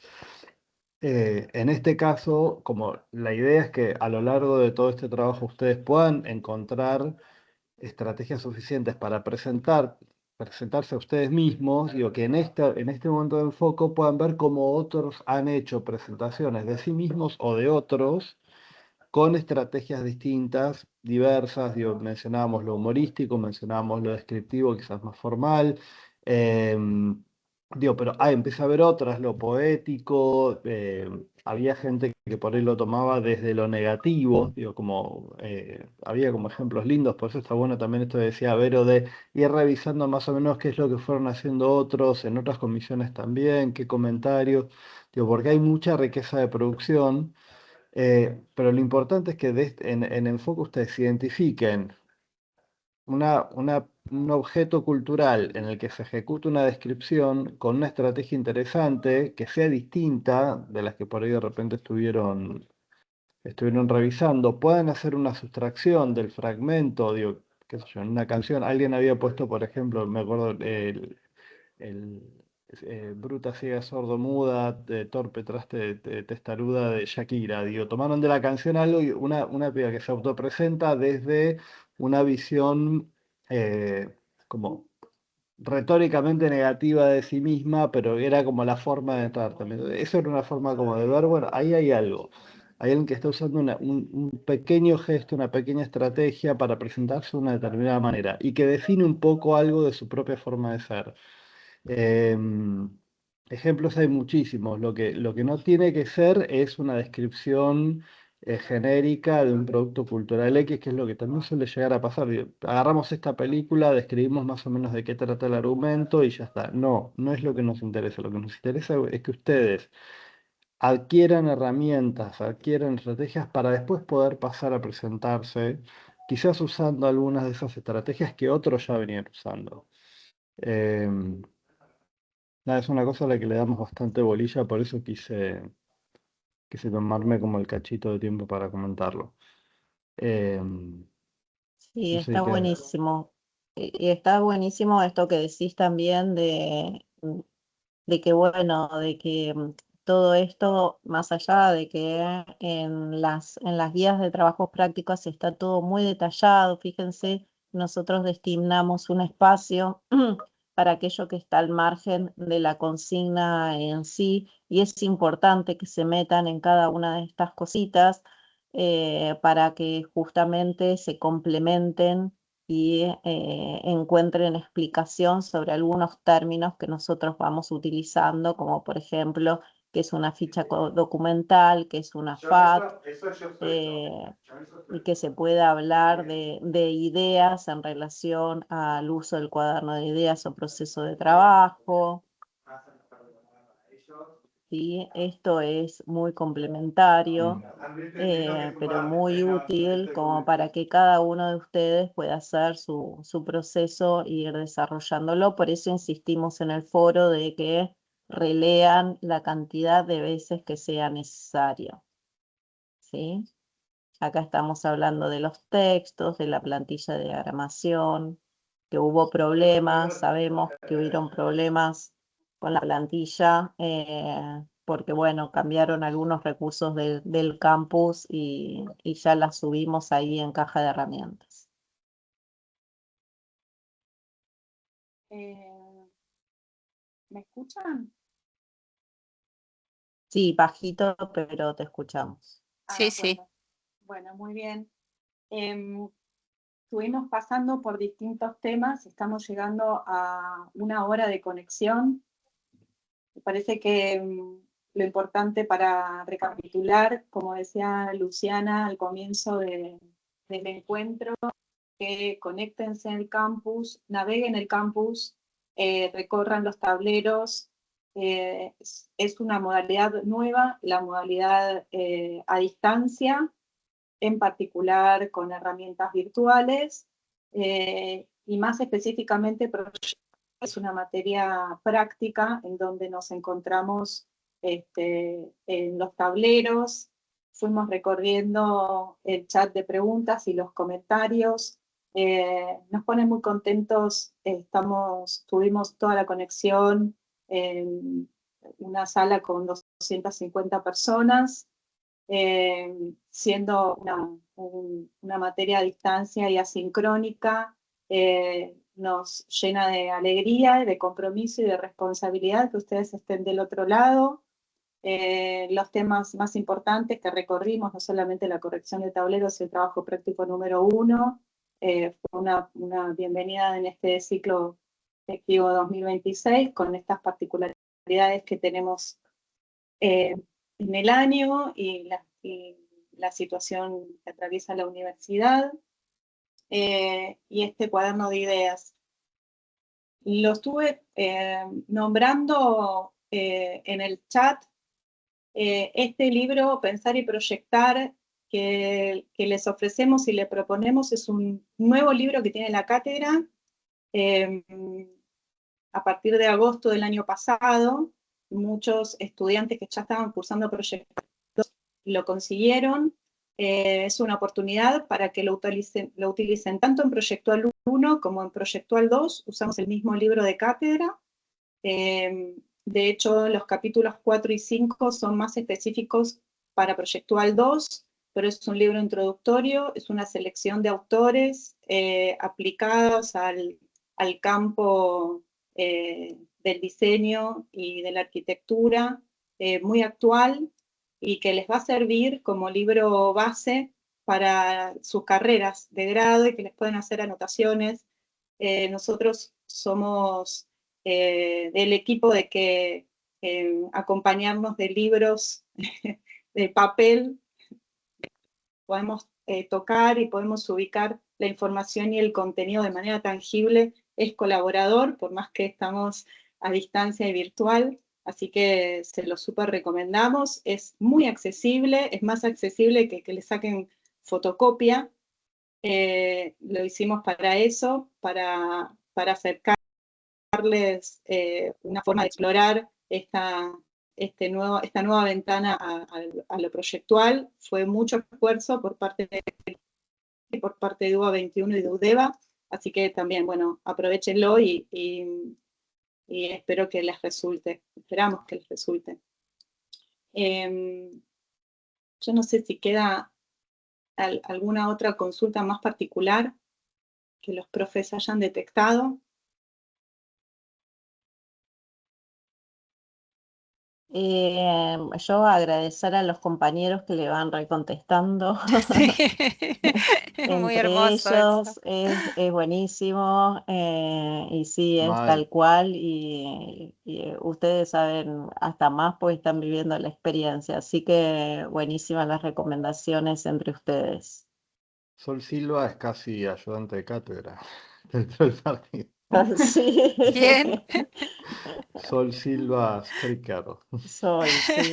Speaker 5: En este caso, como la idea es que a lo largo de todo este trabajo ustedes puedan encontrar estrategias suficientes para presentarse a ustedes mismos, digo, que en este momento de enfoque puedan ver cómo otros han hecho presentaciones de sí mismos o de otros con estrategias distintas, diversas. Digo, mencionábamos lo humorístico, mencionábamos lo descriptivo, quizás más formal. Digo, pero empieza a haber otras, lo poético. Había gente que por ahí lo tomaba desde lo negativo, digo, como había como ejemplos lindos. Por eso está bueno también esto que decía Vero, de ir revisando más o menos qué es lo que fueron haciendo otros en otras comisiones también, qué comentarios. Digo, porque hay mucha riqueza de producción. Pero lo importante es que en enfoque ustedes identifiquen un objeto cultural en el que se ejecute una descripción con una estrategia interesante, que sea distinta de las que por ahí de repente estuvieron revisando. Puedan hacer una sustracción del fragmento, digo, qué sé yo, en una canción. Alguien había puesto, por ejemplo, me acuerdo, el bruta, ciega, sordo, muda, torpe, traste, testaruda de Shakira. Digo, tomaron de la canción algo, y una piba que se autopresenta desde una visión como retóricamente negativa de sí misma, pero era como la forma de entrar también. Eso era una forma como de ver, bueno, ahí hay algo. Hay alguien que está usando un pequeño gesto, una pequeña estrategia para presentarse de una determinada manera y que define un poco algo de su propia forma de ser. Ejemplos hay muchísimos. Lo que no tiene que ser es una descripción genérica de un producto cultural X, que es lo que también suele llegar a pasar. Digo, agarramos esta película, describimos más o menos de qué trata el argumento y ya está. No, no es lo que nos interesa. Lo que nos interesa es que ustedes adquieran herramientas, adquieran estrategias para después poder pasar a presentarse, quizás usando algunas de esas estrategias que otros ya venían usando. Em, Nada, es una cosa a la que le damos bastante bolilla, por eso quise tomarme como el cachito de tiempo para comentarlo.
Speaker 3: Sí,
Speaker 5: No sé
Speaker 3: está
Speaker 5: qué.
Speaker 3: buenísimo. Y está buenísimo esto que decís también de que, bueno, de que todo esto, más allá de que en las guías de trabajos prácticos está todo muy detallado, fíjense nosotros destinamos un espacio para aquello que está al margen de la consigna en sí, y es importante que se metan en cada una de estas cositas para que justamente se complementen y encuentren explicación sobre algunos términos que nosotros vamos utilizando, como por ejemplo, qué es una ficha documental, qué es una FAT, y que se pueda hablar de ideas en relación al uso del cuaderno de ideas o proceso de trabajo. ¿Sí? Esto es muy complementario, pero muy útil como para que cada uno de ustedes pueda hacer su proceso e ir desarrollándolo. Por eso insistimos en el foro de que relean la cantidad de veces que sea necesario. ¿Sí? Acá estamos hablando de los textos, de la plantilla de diagramación, que hubo problemas, sabemos que hubieron problemas con la plantilla, porque bueno, cambiaron algunos recursos del campus y ya la subimos ahí en caja de herramientas.
Speaker 1: ¿Me escuchan?
Speaker 3: Sí, bajito, pero te escuchamos.
Speaker 2: Sí, sí.
Speaker 1: Bueno, muy bien. Estuvimos pasando por distintos temas, estamos llegando a 1 hora de conexión. Me parece que lo importante para recapitular, como decía Luciana al comienzo del encuentro, que conéctense en el campus, naveguen el campus, recorran los tableros. Es una modalidad nueva, la modalidad a distancia, en particular con herramientas virtuales, y más específicamente es una materia práctica en donde nos encontramos en los tableros, fuimos recorriendo el chat de preguntas y los comentarios. Nos pone muy contentos, tuvimos toda la conexión en una sala con 250 personas, siendo una materia a distancia y asincrónica. Nos llena de alegría, de compromiso y de responsabilidad que ustedes estén del otro lado. Los temas más importantes que recorrimos, no solamente la corrección de tableros y el trabajo práctico número 1, fue una bienvenida en este ciclo lectivo 2026 con estas particularidades que tenemos en el año y la situación que atraviesa la universidad, y este cuaderno de ideas. Lo estuve nombrando en el chat. Este libro, Pensar y Proyectar, que les ofrecemos y le proponemos, es un nuevo libro que tiene la cátedra a partir de agosto del año pasado. Muchos estudiantes que ya estaban cursando proyectos lo consiguieron. Es una oportunidad para que lo utilicen tanto en Proyectual 1 como en Proyectual 2. Usamos el mismo libro de cátedra. De hecho, los capítulos 4 y 5 son más específicos para Proyectual 2, pero es un libro introductorio, es una selección de autores aplicados al campo del diseño y de la arquitectura, muy actual, y que les va a servir como libro base para sus carreras de grado y que les pueden hacer anotaciones. Nosotros somos del equipo de que acompañarnos de libros de papel, podemos tocar y podemos ubicar la información y el contenido de manera tangible, es colaborador, por más que estamos a distancia y virtual. Así que se lo súper recomendamos. Es muy accesible, es más accesible que le saquen fotocopia. Lo hicimos para eso, para acercarles una forma de explorar esta nueva ventana a lo proyectual. Fue mucho esfuerzo por parte de UBA 21 y de UDEVA, así que también, bueno, aprovechenlo y espero que les resulte, esperamos que les resulte. Yo no sé si queda alguna otra consulta más particular los profes hayan detectado.
Speaker 3: Yo agradecer a los compañeros que le van recontestando.
Speaker 2: Sí, es muy
Speaker 3: Entre
Speaker 2: hermoso eso.
Speaker 3: ellos es buenísimo y sí, es
Speaker 5: Mal.
Speaker 3: tal cual y ustedes saben hasta más porque están viviendo la experiencia, así que buenísimas las recomendaciones entre ustedes.
Speaker 5: Sol Silva es casi ayudante de cátedra dentro del partido.
Speaker 3: Sí.
Speaker 2: ¿Quién?
Speaker 5: Sol Silva Stricker.
Speaker 3: Sol, sí.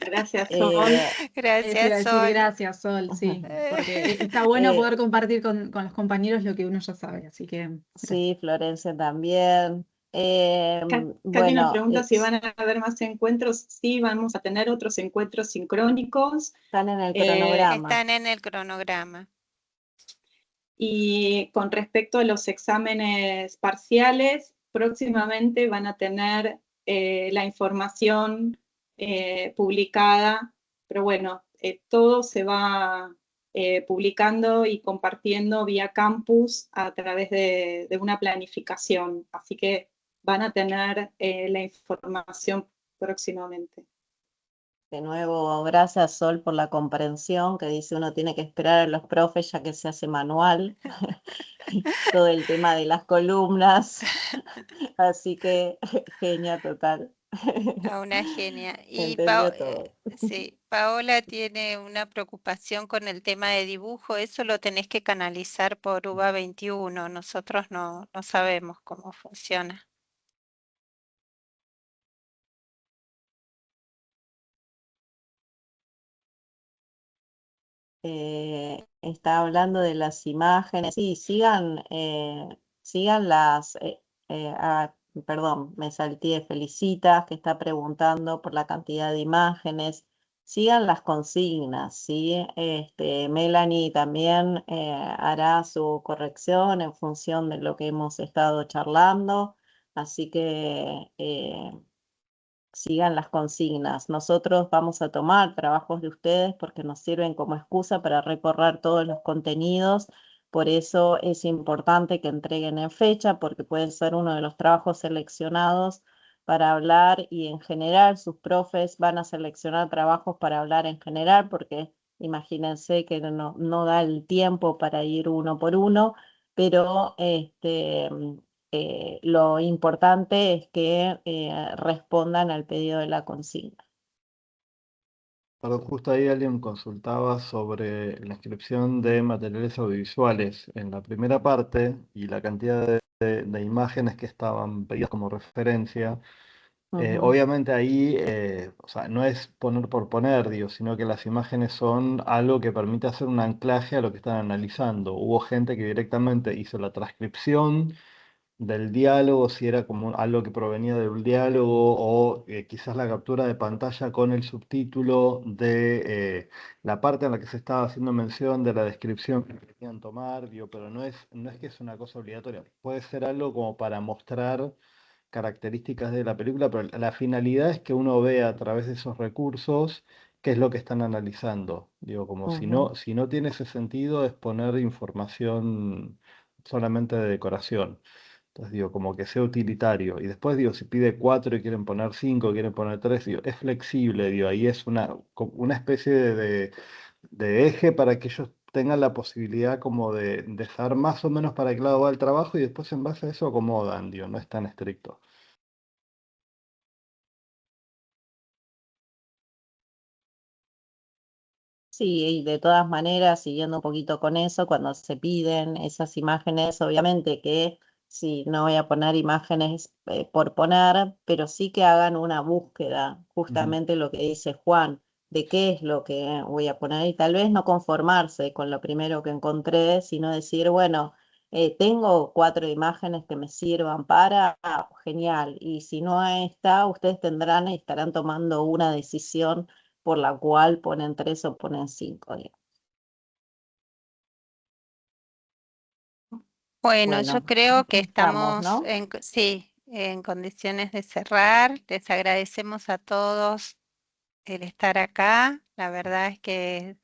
Speaker 1: Gracias, Sol.
Speaker 3: Eh,
Speaker 7: Eso iba a
Speaker 2: Gracias,
Speaker 7: decir,
Speaker 2: Sol.
Speaker 7: gracias, Sol, sí, porque está bueno
Speaker 3: eh,
Speaker 7: poder compartir con los compañeros lo que uno ya sabe, así que gracias.
Speaker 3: sí, Florencia también.
Speaker 1: Katy nos
Speaker 3: Bueno,
Speaker 1: pregunta si van a haber más encuentros. Sí, vamos a tener otros encuentros sincrónicos.
Speaker 3: están en el
Speaker 1: Eh,
Speaker 3: cronograma.
Speaker 2: Están en el cronograma.
Speaker 1: Y con respecto a los exámenes parciales, próximamente van a tener la información publicada, pero bueno, todo se va publicando y compartiendo vía campus a través de una planificación, así que van a tener la información próximamente.
Speaker 3: De nuevo, gracias Sol por la comprensión, que dice uno tiene que esperar a los profes ya que se hace manual, todo el tema de las columnas, así que genia total.
Speaker 2: A una genia. Y
Speaker 3: Entendió todo.
Speaker 2: sí, Paola tiene una preocupación con el tema de dibujo, eso lo tenés que canalizar por UBA 21, nosotros no sabemos cómo funciona.
Speaker 3: Está hablando de las imágenes. Sí, sigan las, perdón, me salté, Felicitas, que está preguntando por la cantidad de imágenes. Sigan las consignas, ¿sí? Melanie también hará su corrección en función de lo que hemos estado charlando, así que sigan las consignas. Nosotros vamos a tomar trabajos de ustedes porque nos sirven como excusa para recorrer todos los contenidos. Por eso es importante que entreguen en fecha porque puede ser uno de los trabajos seleccionados para hablar y en general sus profes van a seleccionar trabajos para hablar en general porque imagínense que no da el tiempo para ir uno por uno, pero lo importante es que respondan al pedido de la consigna.
Speaker 5: Perdón, justo ahí alguien consultaba sobre la inscripción de materiales audiovisuales en la primera parte y la cantidad de imágenes que estaban pedidas como referencia. Obviamente ahí, o sea, no es poner por poner, digo, sino que las imágenes son algo que permite hacer un anclaje a lo que están analizando. Hubo gente que directamente hizo la transcripción del diálogo, si era como algo que provenía de un diálogo o quizás la captura de pantalla con el subtítulo de la parte en la que se estaba haciendo mención de la descripción que querían tomar, digo, pero no es que es una cosa obligatoria, puede ser algo como para mostrar características de la película, pero la finalidad es que uno vea a través de esos recursos qué es lo que están analizando. Digo, como si no tiene ese sentido es poner información solamente de decoración. Entonces digo, como que sea utilitario. Y después digo, si pide 4 y quieren poner 5, quieren poner 3, digo, es flexible, digo, ahí es una especie de eje para que ellos tengan la posibilidad como de saber más o menos para qué lado va el trabajo y después en base a eso acomodan, digo, no es tan estricto.
Speaker 3: Sí, y de todas maneras, siguiendo un poquito con eso, cuando se piden esas imágenes, obviamente que sí, no voy a poner imágenes por poner, pero sí que hagan una búsqueda, justamente lo que dice Juan, de qué es lo que voy a poner y tal vez no conformarse con lo primero que encontré, sino decir, bueno, tengo 4 imágenes que me sirvan para, genial, y si no está, ustedes tendrán y estarán tomando una decisión por la cual ponen 3 o ponen 5.
Speaker 2: Bueno, yo creo que
Speaker 3: estamos,
Speaker 2: estamos
Speaker 3: ¿no?
Speaker 2: en condiciones de cerrar. Les agradecemos a todos el estar acá. La verdad es que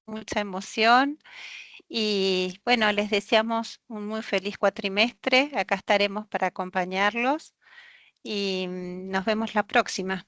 Speaker 2: mucha emoción. Y bueno, les deseamos un muy feliz cuatrimestre. Acá estaremos para acompañarlos y nos vemos la próxima.